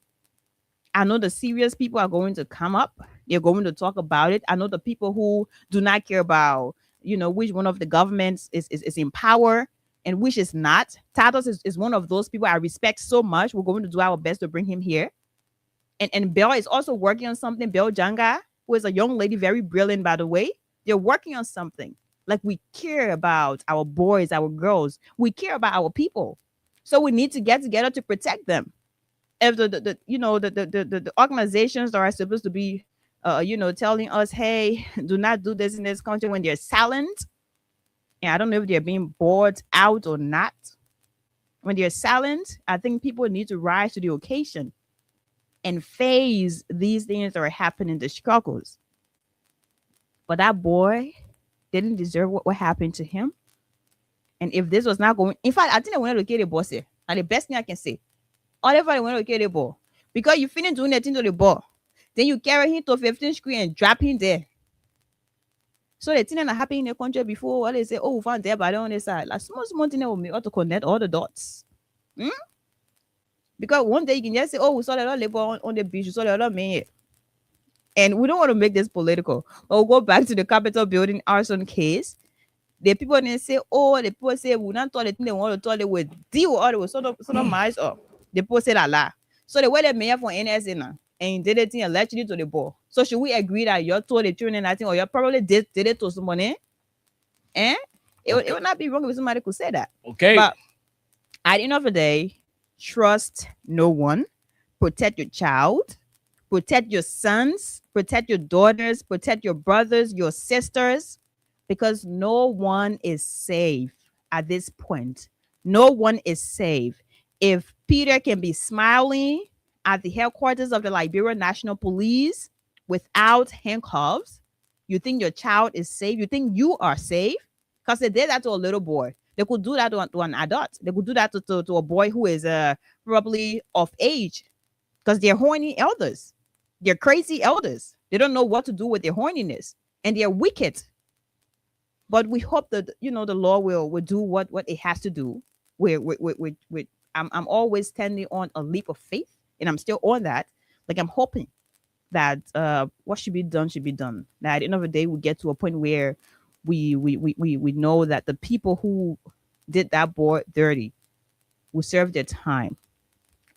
I know the serious people are going to come up. They're going to talk about it. I know the people who do not care about, which one of the governments is in power and which is not. Tatos is one of those people I respect so much. We're going to do our best to bring him here. And Bell is also working on something. Bell Janga, who is a young lady, very brilliant, by the way. They're working on something. Like, we care about our boys, our girls. We care about our people. So we need to get together to protect them. If the organizations that are supposed to be, telling us, hey, do not do this in this country, when they're silent, and I don't know if they're being bought out or not. When they're silent, I think people need to rise to the occasion and face these things that are happening, the struggles. But that boy didn't deserve what happened to him. And if this was not going, in fact, I think I wanted to get a boss here. And the best thing I can say, all if I want to get a ball, because you finish doing that thing to the ball, then you carry him to 15 screen and drop him there. So the thing that happened in the country before, what they say, oh, we found there, but on the side, like small thing that will make us to connect all the dots. Because one day you can just say, oh, we saw that other labor on the beach, we saw the other man here. And we don't want to make this political. We'll go back to the Capitol building arson case. The people didn't say, oh, the people say, we not thought the thing they want to thought they would deal with all the sort of miles up. The people say that. So the way the mayor for NSA now, and did it allegedly to the ball. So should we agree that you told the children that thing, or you probably did it to somebody? It would not be wrong if somebody could say that. Okay. But at the end of the day, trust no one. Protect your child. Protect your sons. Protect your daughters. Protect your brothers, your sisters. Because no one is safe at this point. No one is safe. If Peter can be smiling at the headquarters of the Liberia National Police without handcuffs, you think your child is safe? You think you are safe? Because they did that to a little boy. They could do that to an adult. They could do that to a boy who is probably of age, because they're horny elders. They're crazy elders. They don't know what to do with their horniness, and they're wicked. But we hope that the law will do what it has to do. I'm always standing on a leap of faith, and I'm still on that. Like, I'm hoping that what should be done should be done. That at the end of the day, we get to a point where we know that the people who did that boy dirty will serve their time.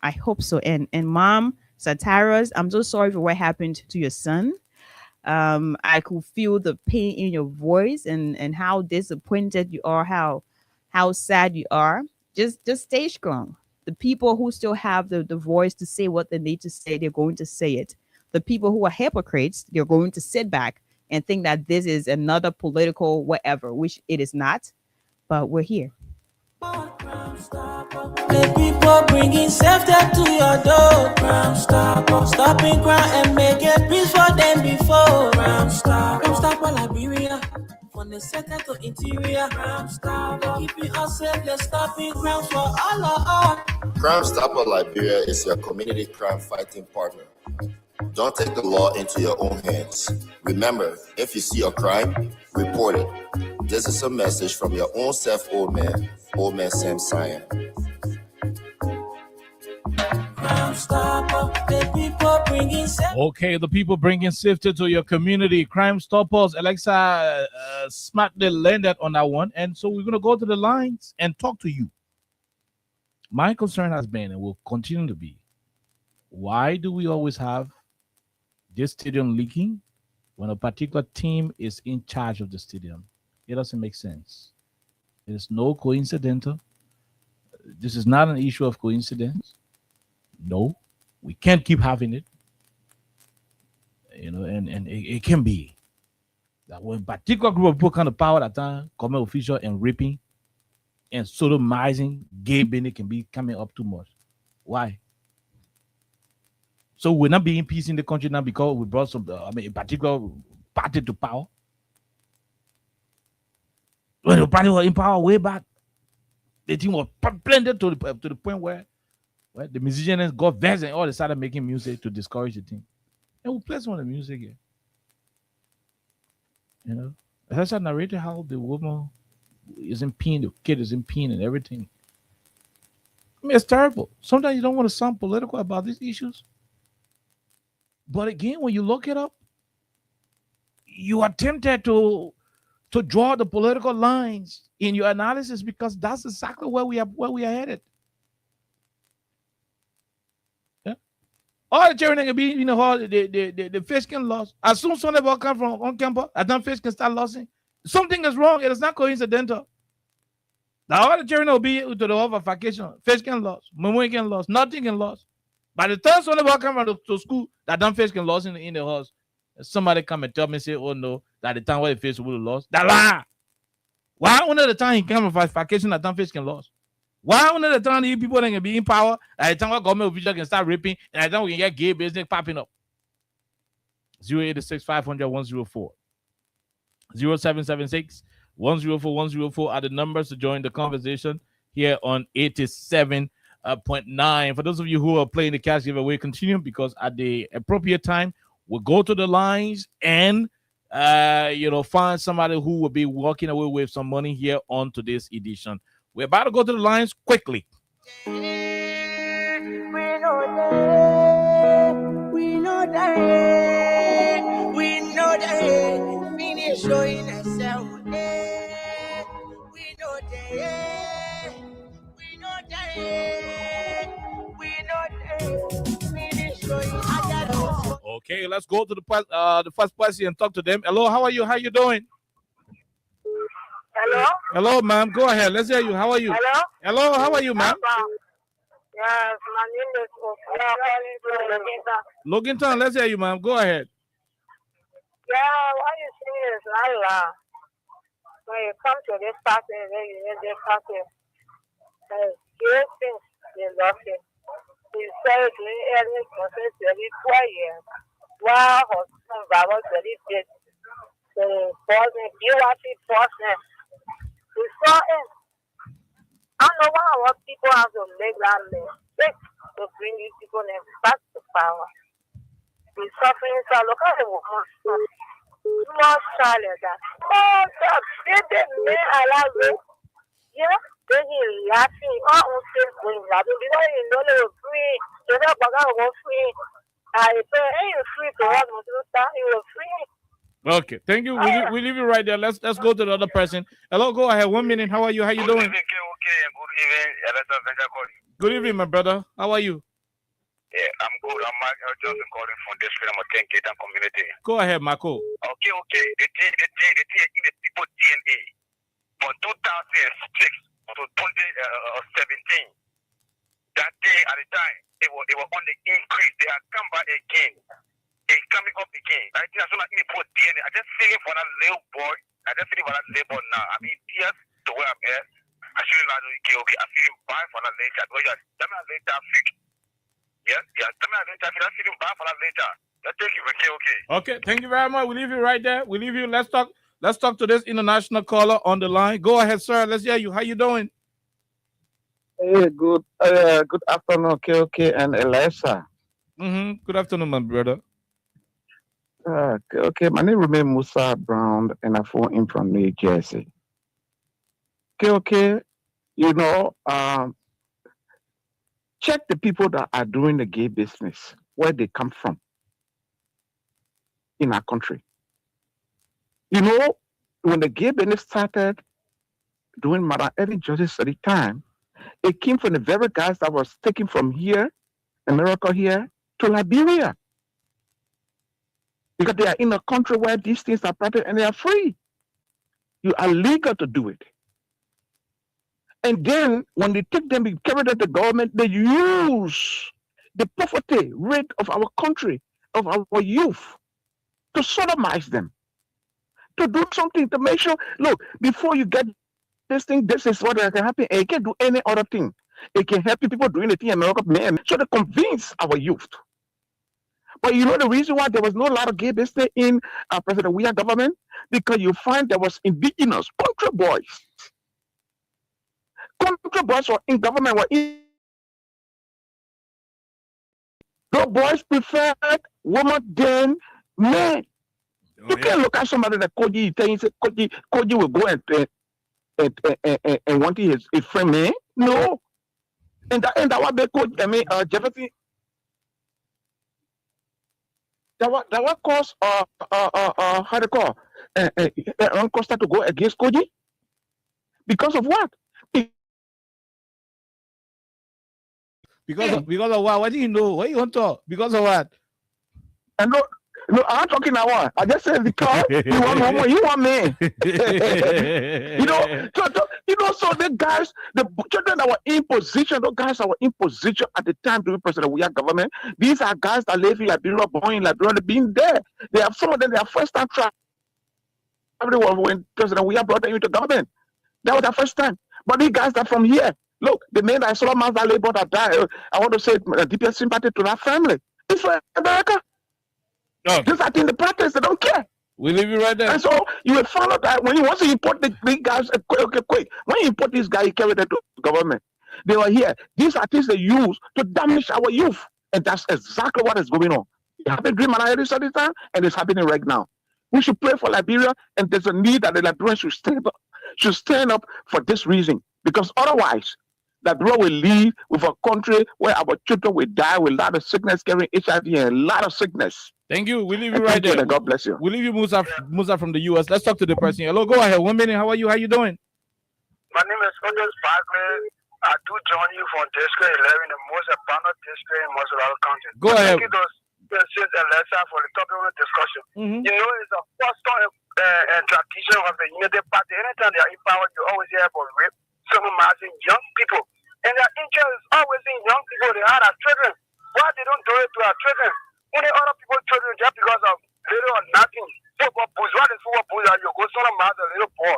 I hope so. And Mom Sataras, I'm so sorry for what happened to your son. I could feel the pain in your voice and how disappointed you are, how sad you are. Just stay strong. The people who still have the voice to say what they need to say, they're going to say it. The people who are hypocrites, they're going to sit back and think that this is another political whatever, which it is not. But we're here. The people bringing safety to your door. Crime Stopper, stopping crime and making peace for them before. Crime Stopper, Liberia, from the center to interior. Crime Stopper, keeping us safe, let's stopping crime for all of us. Crime Stopper Liberia is your community crime fighting partner. Don't take the law into your own hands. Remember, if you see a crime, report it. This is a message from your own self, old man Sam Cyan. Okay, the people bringing safety to your community. Crime Stoppers. Alexa smartly landed on that one. And so we're going to go to the lines and talk to you. My concern has been and will continue to be, why do we always have this stadium leaking when a particular team is in charge of the stadium? It doesn't make sense. It is no coincidental. This is not an issue of coincidence. No, we can't keep having it. And it can be that when a particular group of people come to power at that time, government official and raping and sodomizing gay business can be coming up too much. Why? So we're not being peace in the country now because we brought a particular party to power. When the party was in power way back, the thing was blended to the point where the musicians got vexed and all they started making music to discourage the thing. And we play some of the music here. As I narrated how the woman is in pain, the kid is in pain and everything. I mean, it's terrible. Sometimes you don't want to sound political about these issues. But again, when you look it up, you are tempted to draw the political lines in your analysis because that's exactly where we are headed. Yeah? All the children can be in the hall, the fish can lose. As soon as somebody come from on campus, I think fish can start losing. Something is wrong. It is not coincidental. Now all the children will be to the hall for vacation. Fish can lose. Momo can lose. Nothing can lose. By the time somebody come to school, that damn fish can lose in the house. Somebody come and tell me, say, oh no, that the time where the fish would have lost. That lie. Why only the time he come for vacation that damn fish can lose? Why only the time these people can be in power, at the time where government officials can start ripping, and at the time we can get gay business popping up? 086 500 104. 0776 104 104 are the numbers to join the conversation here on 87.9. For those of you who are playing the cash giveaway, continue because at the appropriate time, we'll go to the lines and find somebody who will be walking away with some money here on today's edition. We're about to go to the lines quickly. We know that finish showing ourselves. We know that finish showing. Okay, let's go to the first person and talk to them. Hello, how are you? How you doing? Hello? Hello, ma'am. Go ahead. Let's hear you. How are you? Hello? Hello, how are you, ma'am? Yes, my name is Ofia. Loganton, let's hear you, ma'am. Go ahead. Yeah, what you see is Allah. When you come to this party, then you need this party. There's great things they love it. He said doing everything for 24 years. Wow, husband, Baba, very big. The person, you watch it person. We saw it. I don't know why what people have to make that mistake to bring these people back to power. We're suffering, so look at the woman. Small child like that. Oh, the man alive. Yeah, then he laughing. Oh, okay, laughing because he know they were free. They don't bother free. I say, hey, you're free to what you were free. Okay, thank you. We leave you right there. Let's go to the other person. Hello, go ahead. 1 minute. How are you? How you doing? Good evening, my brother. How are you? Yeah, I'm good. I'm Johnson calling from this film of 10 Gator community. Go ahead, Marco. Okay. The in the people DNA from 2006 to 2017. That day at the time, it was on the increase. They had come back again. It's coming up again. I think as soon as they put DNA, I just see it for that little boy. I just see it for that little boy now. I mean, yes, the way I'm here. I feel like okay. I feel bad for that later. Well, yeah, tell me later, fix. Yes, tell me later. I feel bad for that later. Thank you, okay. Okay, thank you very much. We leave you right there. We leave you. Let's talk to this international caller on the line. Go ahead, sir. Let's hear you. How you doing? Hey, good afternoon, KOK and Elisa. Good afternoon, my brother. Okay, my name remains Musa Brown, and I phone in from New Jersey. Okay, you know, check the people that are doing the gay business, where they come from in our country. You know, when the gay business started doing Madam Ellen Justice at the time, it came from the very guys that was taken from here, America here, to Liberia. Because they are in a country where these things are practiced and they are free. You are legal to do it. And then when they take them, they carry them to government, they use the poverty rate of our country, of our youth, to sodomize them, to do something to make sure, look, before you get this thing, this is what can happen. And it can't do any other thing. It can help people doing the thing in America, man. So they convince our youth. But you know the reason why there was no lot of gay business in President Weah government? Because you find there was indigenous country boys. Country boys were in government. The boys preferred women than men. You can't look at somebody like Koji, Koji will go and want his friend man. No. And that what they could, Jefferson. That what caused how they call Ron Costa to go against Koji? Because of what? Because of what? What do you know? What you want to talk? Because of what? And no, I'm talking now. I just said because you want woman, you want me. So the guys, the children that were in position, those guys that were in position at the time during President Weah government, these are guys that live in Liberia, born in Liberia, they've been there. They have some of them, they are first time travel. Everyone when President Weah brought them into government. That was their first time. But these guys are from here. Look, the men that saw Mazda labor that died, I want to say deepest sympathy to that family. It's for America. No. Just I think the practice, they don't care. We leave you right there. And so you will follow that when you want to import the big guys, quick. When you import this guy, you carry them to government. They were here. These are things they use to damage our youth. And that's exactly what is going on. It happened during Malawi at the time, and it's happening right now. We should pray for Liberia, and there's a need that the Liberians should stand up for this reason. Because otherwise, Liberia will leave with a country where our children will die with a lot of sickness, carrying HIV and a lot of sickness. Thank you. We leave you right there. God bless you. We leave you, Musa from the US. Let's talk to the person. Hello, go ahead. 1 minute. How are you? How you doing? My name is Otis Parkman. I do join you from District 11, the most abandoned district in Moscow County. Go ahead. Thank you, those questions and lessons for the topic of the discussion. You know, it's a custom and tradition of the Unity Party. Anytime they are in power, you always hear about rape, stigmatizing young people. And their interest is always in young people. They are our children. Why they don't do it to our children? Only other people's children just because of little or nothing. Football booze. What is football booze? You go sodomize a little boy.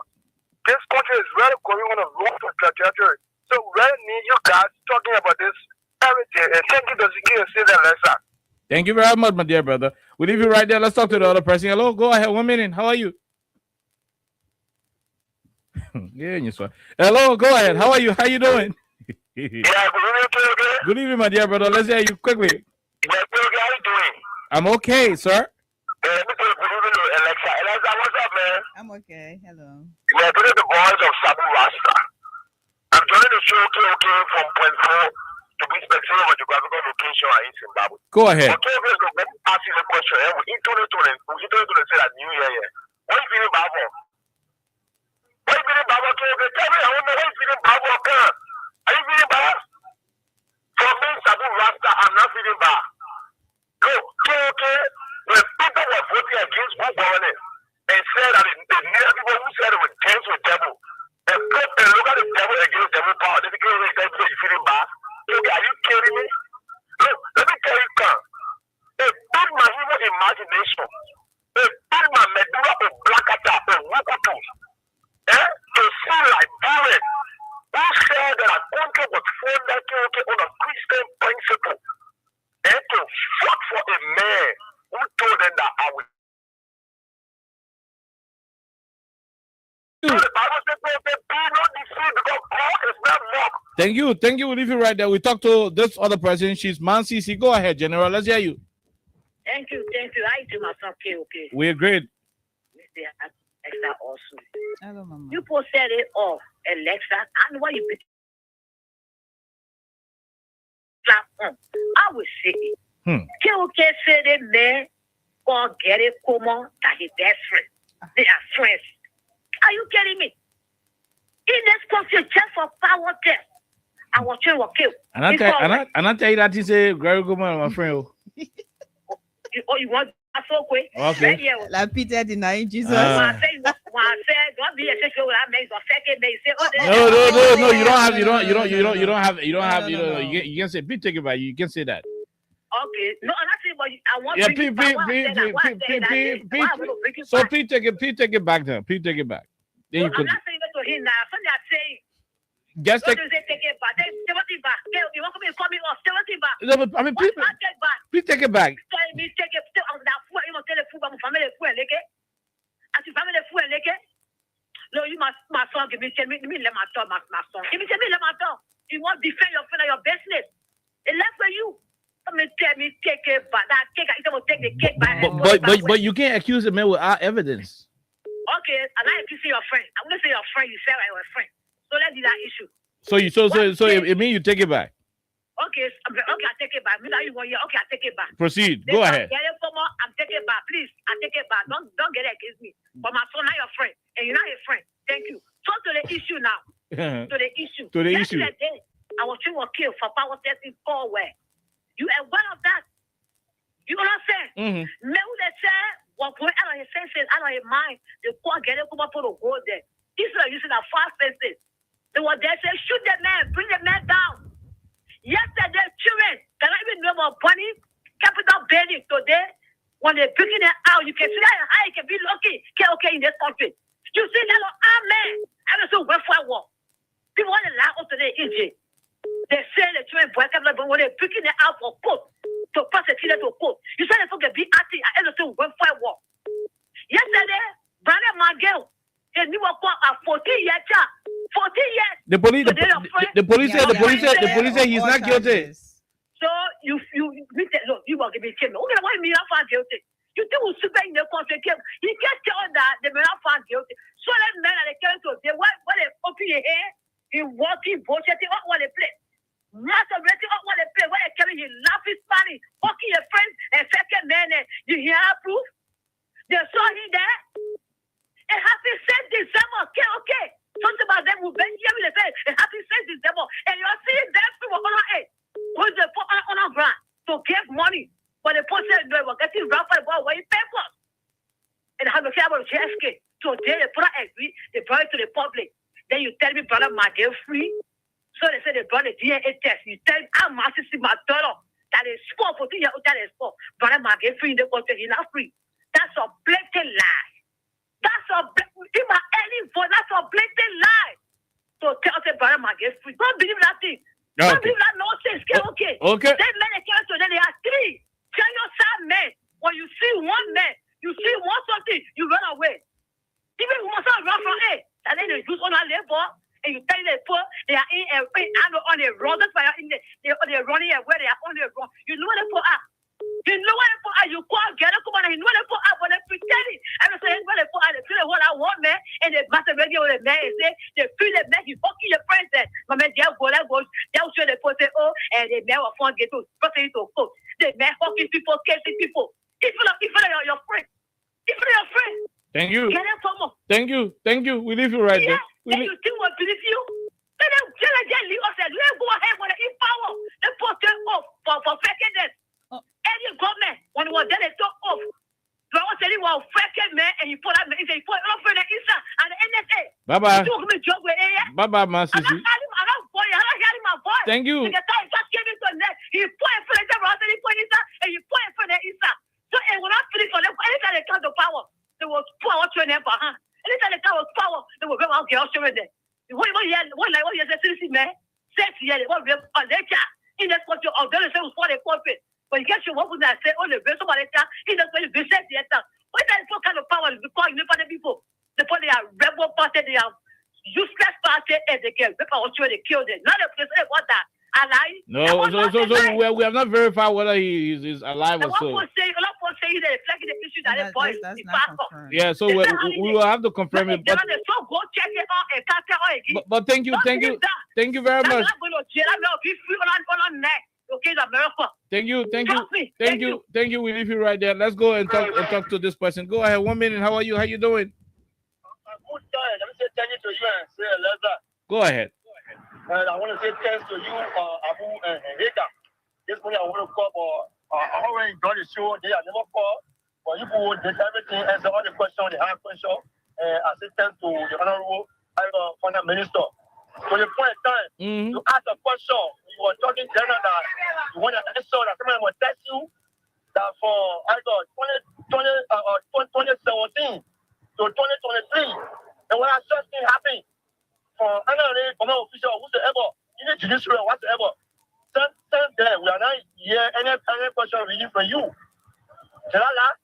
This country is really going on a wrong trajectory. So we really need you guys talking about this every day. And thank you to Ziki and say that lesson. Thank you very much, my dear brother. We leave you right there. Let's talk to the other person. Hello, go ahead. 1 minute. How are you? Yeah, hello, go ahead. How are you? How you doing? Yeah, good evening. Good evening, my dear brother. Let's hear you quickly. Yeah, how you doing? I'm okay, sir. Good evening to Alexa. there? I'm okay. Hello. We're doing the voice of Sabu Rasta. I'm joining the show from point 4 to be specific on geographical location in Zimbabwe. Go ahead. Okay, let's go ask you a question. We told you to say that New Year. What is feeling Babo? What is feeling Babo? Tell me, I wonder what is feeling Babo. Are you feeling bad? For me, Sabu Rasta, I'm not feeling bad. Look, okay, when people were voting against good governance and said that the near people who said it was dance with devil, and look at the devil against devil power, they became like that, you feeling bad? Look, are you kidding me? Look, let me tell you, they build my evil imagination. They build my medulla oblongata or wukutu. To see like parents who said that our country was founded on a Christian principle. And to fight for a man who told them that I would. The Bible says, be not deceived because God is not mocked. Thank you. We'll leave you right there. We talked to this other person. She's Mansisi. Go ahead, General. Let's hear you. Thank you. I do my son, okay. We're great. Alexa also. Hello, Mama. You posted it off, Alexa, and why you platform. I will say it. Okay, say the man or get it common that his best friend. They are friends. Are you kidding me? In this country, just for power test, I was trying to kill. And I tell you that he's a very good man, my friend. You want that's so quick? Okay. La Peter denying Jesus. No, you don't have. You can say, please take it back. You can say that. Okay. No, I'm not saying, but I want to. So please take it back then. Please take it back. Then you could. I'm not saying that to him now. Something I'm saying. Just take it back. You want me to call me off? Back. No, but I mean, please take it back. No, you must my son give me let my son, my son. Give me let my son. You want to defend your friend or your business. It left for you. Tell me take it back. That cake, I will take the cake back. But you can't accuse a man without evidence. Okay, and I accuse your friend. I'm gonna say your friend, you say you're a friend. So let's do that issue. So it means you take it back. Okay, I take it back. Okay, I take it back. Proceed. Go ahead. I'm taking it back. Please, I take it back. Don't get it against me. But my son, not your friend, and you're not a friend. Thank you. So to the issue now. To the issue. Yesterday, I was trying to kill for power testing forward. You are one of that. You understand? Me who they say what going out of his senses, out of his mind, the poor get it come up for the go there. Israel using a fast senses. They were there say shoot the man, bring the man down. Yesterday, children cannot even know about bunny, capital building today. When they're picking it out, you can see how it can be lucky, okay in this country. You see that amen. I don't know where for war. People want to lie up today, Egypt. They say the children boy capital, but when they're picking it out for court, to pass a killer to court, you say they forget be acting. I don't know where for war. Yesterday, brother Magel, they knew what a 14-year child. 14 years. The police said he's not guilty. So you look, you will give me a okay, why me not found guilty? You think we'll super in the country? He can't tell that they may not found guilty. So that men are the character. They what they open your hair, he walking, bullshitting, what they play. Masturbating, what they play, what they carry, he laughing, Spanish, walking your friends, and second man, you hear proof? They saw him there. It happened since December, okay. Something about them will bend you in the face. It happened since December. And you're seeing them people on our head. Who's the put on our ground to give money. But the person said they were getting rough for the ball where you pay for. And how to care about JSK. So they put agree, they brought it to the public. Then you tell me, brother, my girl free. So they said they brought the DNA test. You tell me, I'm massive my daughter. That is sport for 2 years, that is sport. Brother, my girl free in the country, he's not free. That's a blatant lie. That's a blatant lie. So tell us brother my get free. Don't believe that thing. Okay. Don't believe that nonsense. Okay. Okay. They men they came today, they are three. Tell your son men. When you see one man, you see one something, you run away. Even if you want to run from it, and then they use on our labor, and you tell them they are in on the road, that's why they're running where they are on the road. You know what they put up. You know what they put up. You call, get it, come on, you know what they put up, but they pretending. And they say, what they put up, they feel what forcing you to cook. They men hawking people, casing people. If you're your friend. If you're your friend. Thank you. Get them from us. Thank you. Thank you. We leave you right there. Then you think we'll believe you? Then they leave us and let's go ahead with the power. They put them off for faking this. Any government, when it was there, they took off. They was telling you, faking man, and you put that man, they put it off for the ISA and the NSA. Bye-bye. You took me job with Bye-bye, my sister. I'm not hearing my voice. Thank you. The time just came into the net. He put it for the Ross and he put it and he put it for the ISA. So it will not finish for them. Anytime they come to power, they will put our train for hand. Anytime they come to power, they will go out here showing them. What you say, citizen man? Say to you, what we are on their chat in the country of the same for the corporate. But you get your what would I say? Oh, the best of the chat in the way you say the attack. What that is kind of power is because you for the people. The people they are rebel party, they are useless party, and they get people out they kill them. Not a place what that. No, so we have not verified whether he is alive or so. Yeah, so we will have to confirm it. But thank you very much. Thank you. We leave you right there. Let's go and talk to this person. Go ahead. 1 minute. How are you? How you doing? Let me say thank you to you and say Leza. Go ahead. And I want to say thanks to you, Abu and Hega. This morning I want to call for I already got the show. They are never called, but you did everything, answer all the questions, the hard question, assistant to the honorable finance minister. So the point in time, you ask a question, you were talking general that you want to answer that somebody will test you that for 2017 to 2023, and when I saw things happen. For any official whosoever, even judiciary whatsoever, since then we are not hear any question really from you.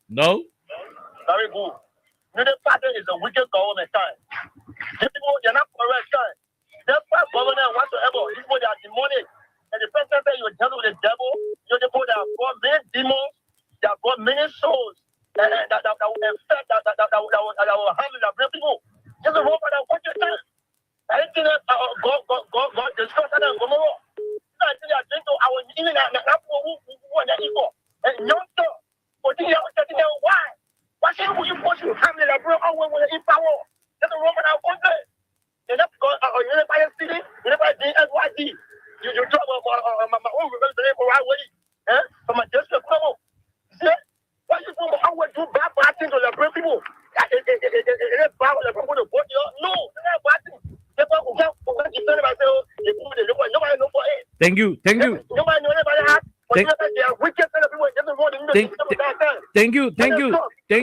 No. Very good. The party is a wicked government time. The people they're not correct time. The government whatsoever, these people they are demonic. And the president said you will deal with the devil. You're the people that have brought many demons, that have brought many souls, that will affect, that will handle the real people. This is what what you say. I think that God discussed that and Gomorrah. I think that I was even not who are that equal. And no, sir. But why? Why should you push your family that brought our way with the power? That's a Roman out country. And that's because you never city, you never did SYD. You talk about my own representation for right way. From my district level. See? Why you do how we do bad things to the brave people? It's bad with the people to vote you. No, it's not bad thing. Thank you. Thank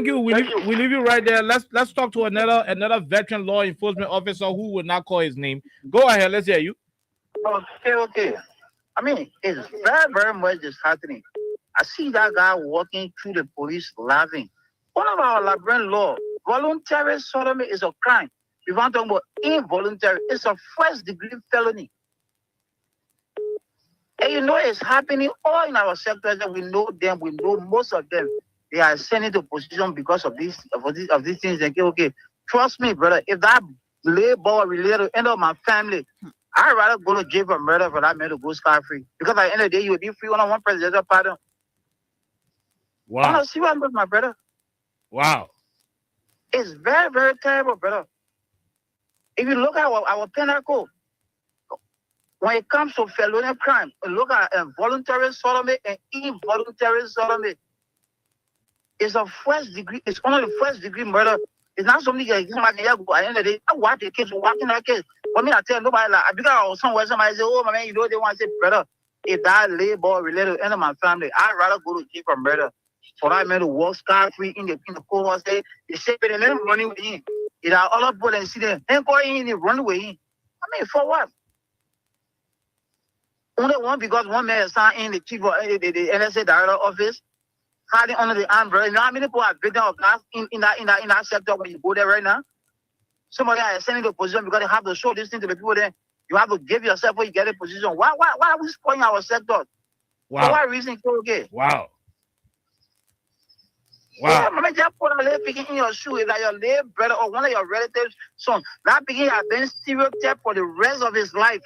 you. We leave you right there. Let's talk to another veteran law enforcement officer who will not call his name. Go ahead. Let's hear you. Okay. I mean, it's very, very much disheartening. I see that guy walking through the police laughing. One of our Liberian law, voluntary sodomy is a crime. If I'm talking about involuntary, it's a first-degree felony. And you know it's happening all in our sectors, and we know them. We know most of them. They are sent into position because of these things. They go, okay, trust me, brother. If that labor related to end of my family, I'd rather go to jail for murder for that man to go scot-free. Because at the end of the day, you will be free on one presidential pardon. Wow. See what I'm doing, my brother. Wow. It's very, very terrible, brother. If you look at our penal code, when it comes to felonious crime, look at voluntary sodomy and involuntary sodomy. It's a first degree. It's only the first degree murder. It's not something that at the end of the day, I watch the case, watching that case. For me, I tell nobody like, because I was somewhere, somebody say, oh, my man, you know, they want to say, brother, if that labor related to any of my family, I'd rather go to jail for murder. For that man to walk scot-free in the court, say, they say, but they let him running with him. It are all up and see them. And go in and run away. I mean, for what? Only one because one man is signed in the chief of the NSA director office, hiding under the umbrella. You know how many people are victims of that in that sector when you go there right now? Somebody is sending to a position because they have to show this thing to the people there. You have to give yourself when you get a position. Why are we spoiling our sector? Wow. For what reason? Okay. Wow. Wow. Yeah, just put a little picking in your shoe. If like your little brother or one of your relatives' son, that picking has been stereotyped for the rest of his life.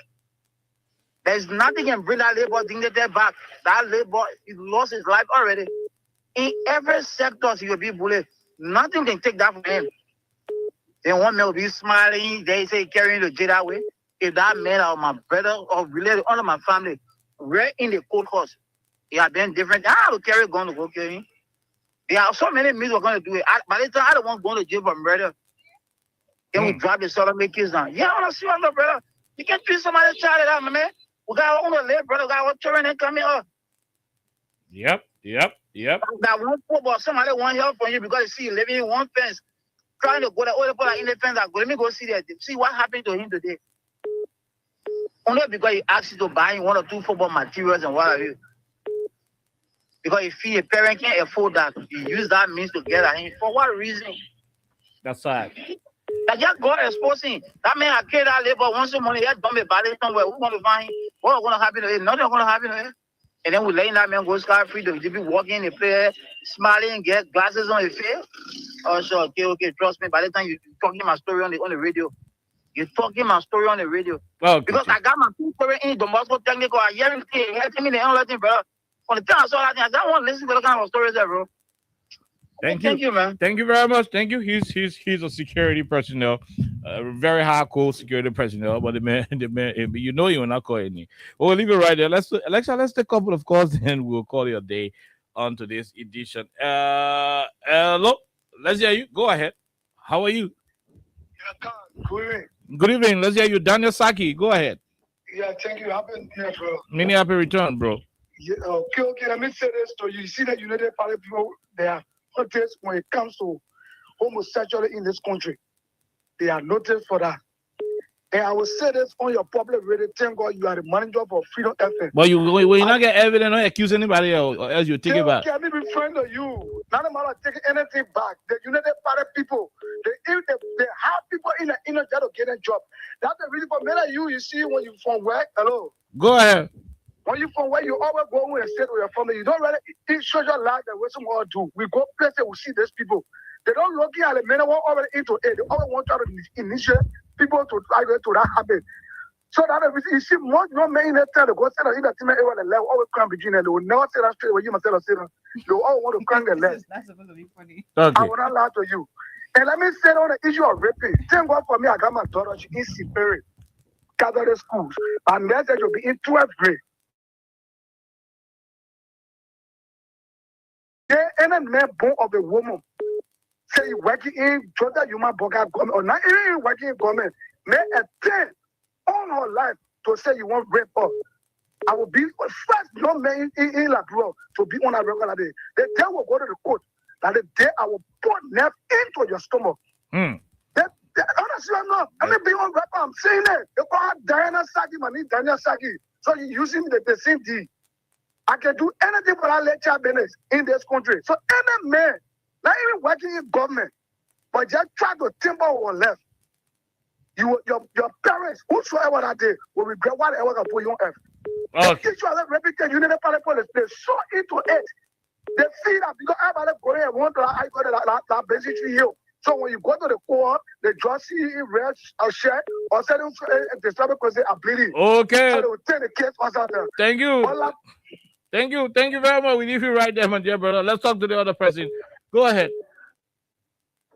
There's nothing can bring that labor dignity back. That labor, he lost his life already. In every sector, he will be bullied. Nothing can take that from him. Then one man will be smiling. They say carrying the jail that way. If that man or my brother or related, all of my family, we're in the cold horse. They have been different. I will carry a gun to go kill him. There are so many means we're going to do it. By the time I don't want going to jail for murder. Then we drop the solemn kids down. Yeah, I want to see my brother. You can't treat somebody's child like that, my man. We got our own live, brother. We got our children and coming up. Yep. That one football, somebody want help from you because you see you living in one fence, trying to go the other part in the fence. Let me go see that. See what happened to him today. Only because he asked you to buy him 1 or 2 football materials and what have you. Because if a parent can't afford that, you use that means to get at him. For what reason? That's right. That just God exposing. That man had carried that labor once some money, he had done a body somewhere. Who's going to find him? What's going to happen to him? Nothing going to happen to him. And then we letting that man go scot-free to be walking in the play, smiling, get glasses on his face. Oh, sure, okay, trust me. By the time you're talking my story on the radio, you're talking my story on the radio. Okay. Because I got my story in the Moscow Technical. I hear him me the only thing, bro. On the time I saw that thing, I don't want to listen to the kind of stories there, bro. Thank you, man. Thank you very much. Thank you. He's a security personnel, very hardcore security personnel. But the man, you know, you will not call any. We'll leave it right there. Let's take a couple of calls, and we'll call it a day on today's edition. Hello, let's hear you. Go ahead. How are you? Good evening. Good evening. Let's hear you, Daniel Saki. Go ahead. Yeah, thank you. Happy New Year, bro. Many happy return, bro. Yeah, okay. Let me say this to you. You see that United Party people, they are noticed when it comes to homosexuality in this country. They are noticed for that. And I will say this on your public radio. Thank God you are the manager for Freedom FM. But you not get evidence, not accuse anybody else, or else you take it back. Can me be friend of you? Not about taking anything back. The United Party people, they have people in the job to get a job. That's the reason for many of you. You see when you from work. Hello. Go ahead. When you from where you always go and stay with your family, you don't really eat social life the way some all do. We go places, we see these people. They don't look at the men who are already into it. They always want to initiate people to try to that habit. So that you see most young men in that time, they go say that in the team area the level always cram between them. They will never say that straight when you must say that. They all want to cram their legs. That's supposed to be funny. Okay. I will not lie to you. And let me say on the issue of raping. Thank God for me, I got my daughter, she is Superior Catholic schools. And next year she'll be in 12th grade. Any man born of a woman, say you working in Georgia Human Burger government, or not even working in government, may attempt all her life to say you want rape her. I will be first young man in Labrador to be on a regular day. The day will go to the court, that the day I will put nerve into your stomach. Honestly, I'm not. I'm not being on rapper. I'm saying it. They call her Diana Saki, my name Daniel Saki. So you using the same D. I can do anything for that lecture business in this country. So any man, not even working in government, but just try to timber or left. Your parents, whosoever that day, will regret whatever can put you on earth. Okay. The issue of reputation, United Party police, they're so into it. They see that because everybody going and want to that basically you. So when you go to the court, they just see red or shirt or say the service because they are bleeding. Okay. So they will take the case for something. Thank you. Thank you very much. We leave you right there, my dear brother. Let's talk to the other person. Go ahead.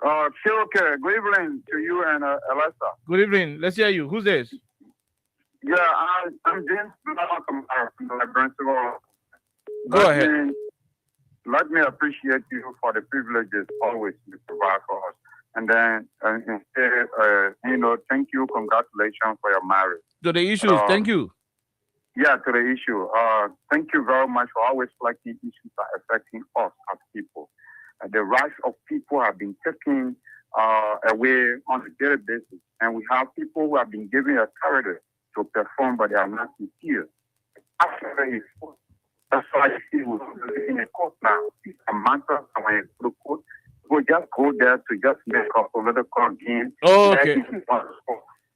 Okay. Good evening to you and Alessa. Good evening. Let's hear you. Who's this? Yeah, I'm James from my principal. Go ahead. Let me appreciate you for the privileges always you provide for us. And then, thank you, congratulations for your marriage. To the issues, thank you. Yeah, to the issue. Thank you very much for always flagging issues that are affecting us as people. The rights of people have been taken away on a daily basis. And we have people who have been given a character to perform, but they are not sincere. That's why you see we're in a court now. It's a matter of when you go to court, we just go there to just make a political gain. Okay.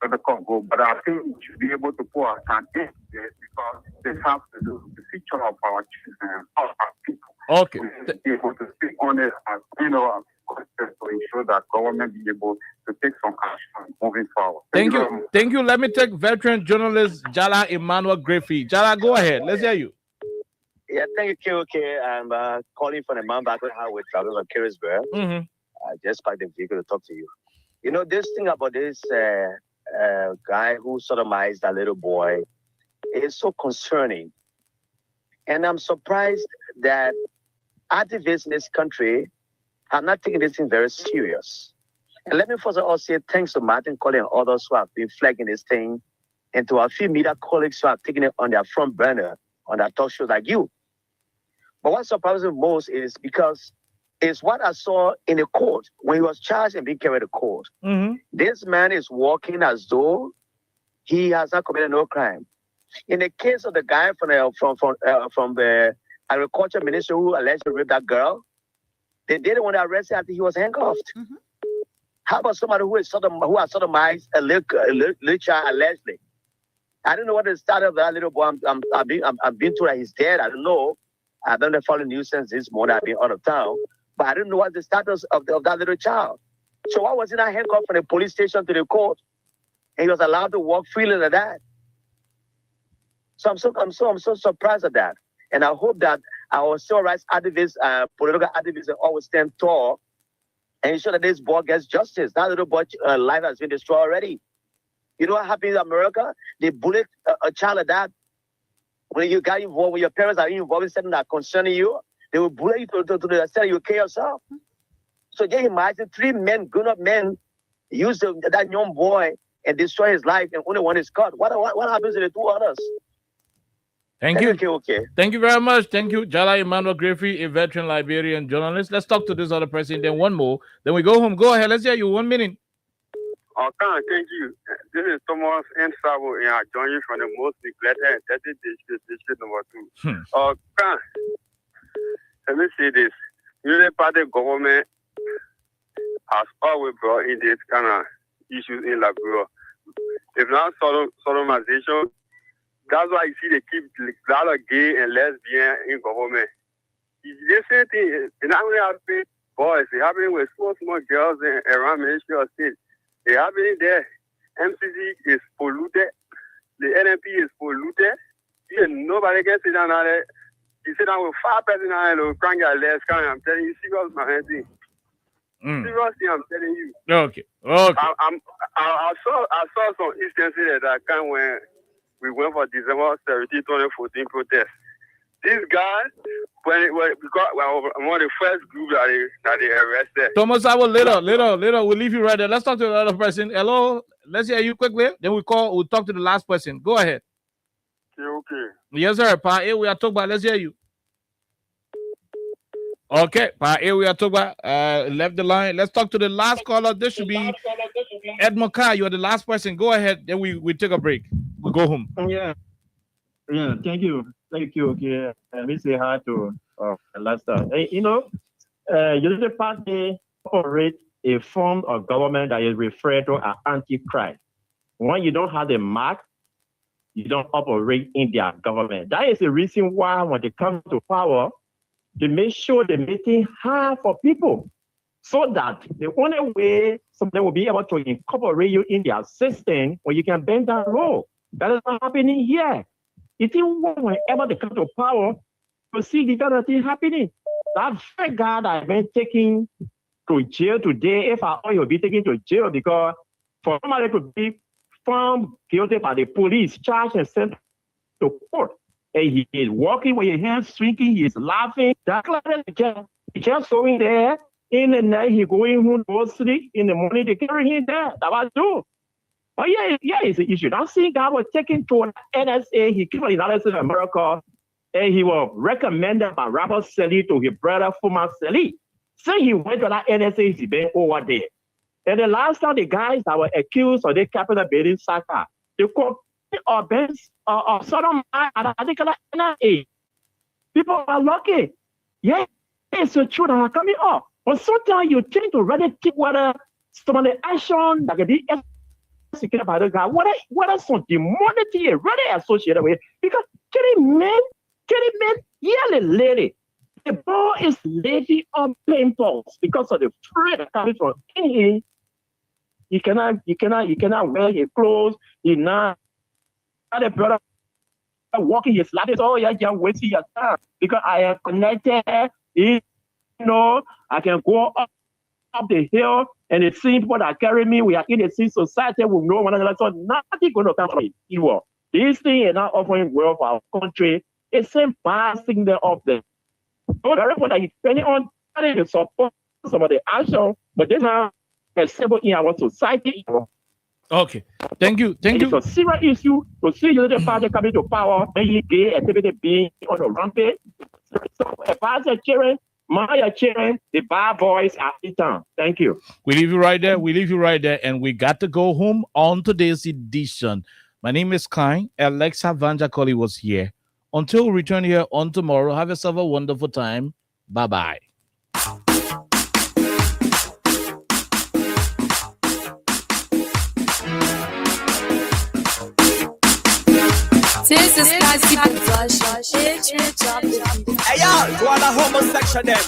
The court go. But I think we should be able to put our hand in there because they have to do the future of our children, of our people. Okay. We should be able to speak on it as, to ensure that government be able to take some action moving forward. Thank you. Thank you. Let me take veteran journalist Jala Emmanuel Griffey. Jala, go ahead. Let's hear you. Yeah, thank you, KOK. I'm calling from the Mount Backward Highway, traveling on Carisburg. Just parked the vehicle to talk to you. You know, this thing about this guy who sodomized that little boy is so concerning. And I'm surprised that activists in this country have not taken this thing very serious. And let me first of all say thanks to Martin Colley and others who have been flagging this thing, and to our few media colleagues who have taken it on their front burner on their talk shows like you. But what surprises me most is because it's what I saw in the court when he was charged and being carried to court. This man is walking as though he has not committed no crime. In the case of the guy from the agriculture ministry who allegedly raped that girl, they didn't want to arrest him after he was handcuffed. How about somebody who has sodomized a little child allegedly? I don't know what the start of that little boy. I've been told that he's dead. I don't know. I've been following news since this morning. I've been out of town. But I don't know what the status of that little child. So why was he not handcuffed from the police station to the court? And he was allowed to walk freely like that. So I'm so surprised at that. And I hope that our civil rights activists, political activists, always stand tall and ensure that this boy gets justice. That little boy's life has been destroyed already. You know what happened in America? They bullied a child like that. When you got involved, when your parents are involved in something that concerning you, they will bully you to the extent you kill yourself. So just imagine 3 men, grown-up men, use that young boy and destroy his life, and only one is caught. What happens to the 2 others? Thank you. Okay. Thank you very much. Thank you, Jala Emmanuel Griffey, a veteran Liberian journalist. Let's talk to this other person, then one more. Then we go home. Go ahead. Let's hear you. 1 minute. Okay, thank you. This is Thomas N. Sabo, and I join you from the most neglected and dirty district number 2. Let me say this. Unity Party government has always brought in this kind of issues in Liberia. If not sodomization, that's why you see they keep a lot of gay and lesbian in government. The same thing, it's not only happening boys, it's happening with small girls around Ministry of State. It's happening there. MCC is polluted. The NMP is polluted. Nobody can sit down there. You sit down with 5 persons and they'll crank your legs. I'm telling you, serious, man. Seriously, I'm telling you. Okay. I saw some instances at that time when we went for December 17, 2014 protest. These guys, because I'm one of the first group that they arrested. Thomas, I will later. We'll leave you right there. Let's talk to the other person. Hello. Let's hear you quickly. Then we'll talk to the last person. Go ahead. Okay. Yes, sir. Pa A, we are talking about. Let's hear you. Okay. Pa A, we are talking about. Left the line. Let's talk to the last caller. This should be Ed Makai. You are the last person. Go ahead. Then we take a break. We'll go home. Yeah. Thank you. Okay. Let me say hi to last time. Hey, Unity Party operate a form of government that is referred to as anti-Christ. When you don't have the mark, you don't operate in their government. That is the reason why when they come to power, they make sure they make it hard for people so that the only way somebody will be able to incorporate you in their system when you can bend that road. That is not happening here. It is whenever they come to power, you see the kind of thing happening. That very guy that has been taken to jail today, if I will be taken to jail because for somebody to be found guilty by the police, charged and sent to court, and he is walking with his hands swinging, he is laughing. That's like he just going there. In the night, he going home, go sleep. In the morning, they carry him there. That was true. But yeah, it's an issue. That same guy was taken to NSA. He came from the United States of America, and he was recommended by Robert Selly to his brother, Fuma Selly. So he went to that NSA, he's been over there. And the last time the guys that were accused of the Capitol building saga, they called offense or Sodom and I think NIA. People are lucky. Yeah, it's so true that are coming up. But sometimes you tend to really think whether some of the action that can be executed by the guy, whether some demonic is really associated with it. Because killing men, yearly lady. The boy is living on painful because of the threat coming from him. He cannot wear his clothes. He not the brother walking his life. Oh yeah, just wasting your time because I am connected. You know, I can go up the hill and it seems people that carry me. We are in a same society. We know one another. So nothing going to come from evil. This thing is not offering well for our country. It's a bad signal of them. So everyone that is depending on to support some of the action, but this now acceptable in our society. Okay, thank you. It's a serious issue to see the party coming to power, maybe gay activity being on the rampage. So if I say children, my children, the bad boys are eaten. Thank you. We leave you right there. And we got to go home on today's edition. My name is Klein. Alexa Vanjakoli was here. Until we return here on tomorrow, have yourself a wonderful time. Bye-bye. This is Classy Production. Hey y'all, to all the homosexual them.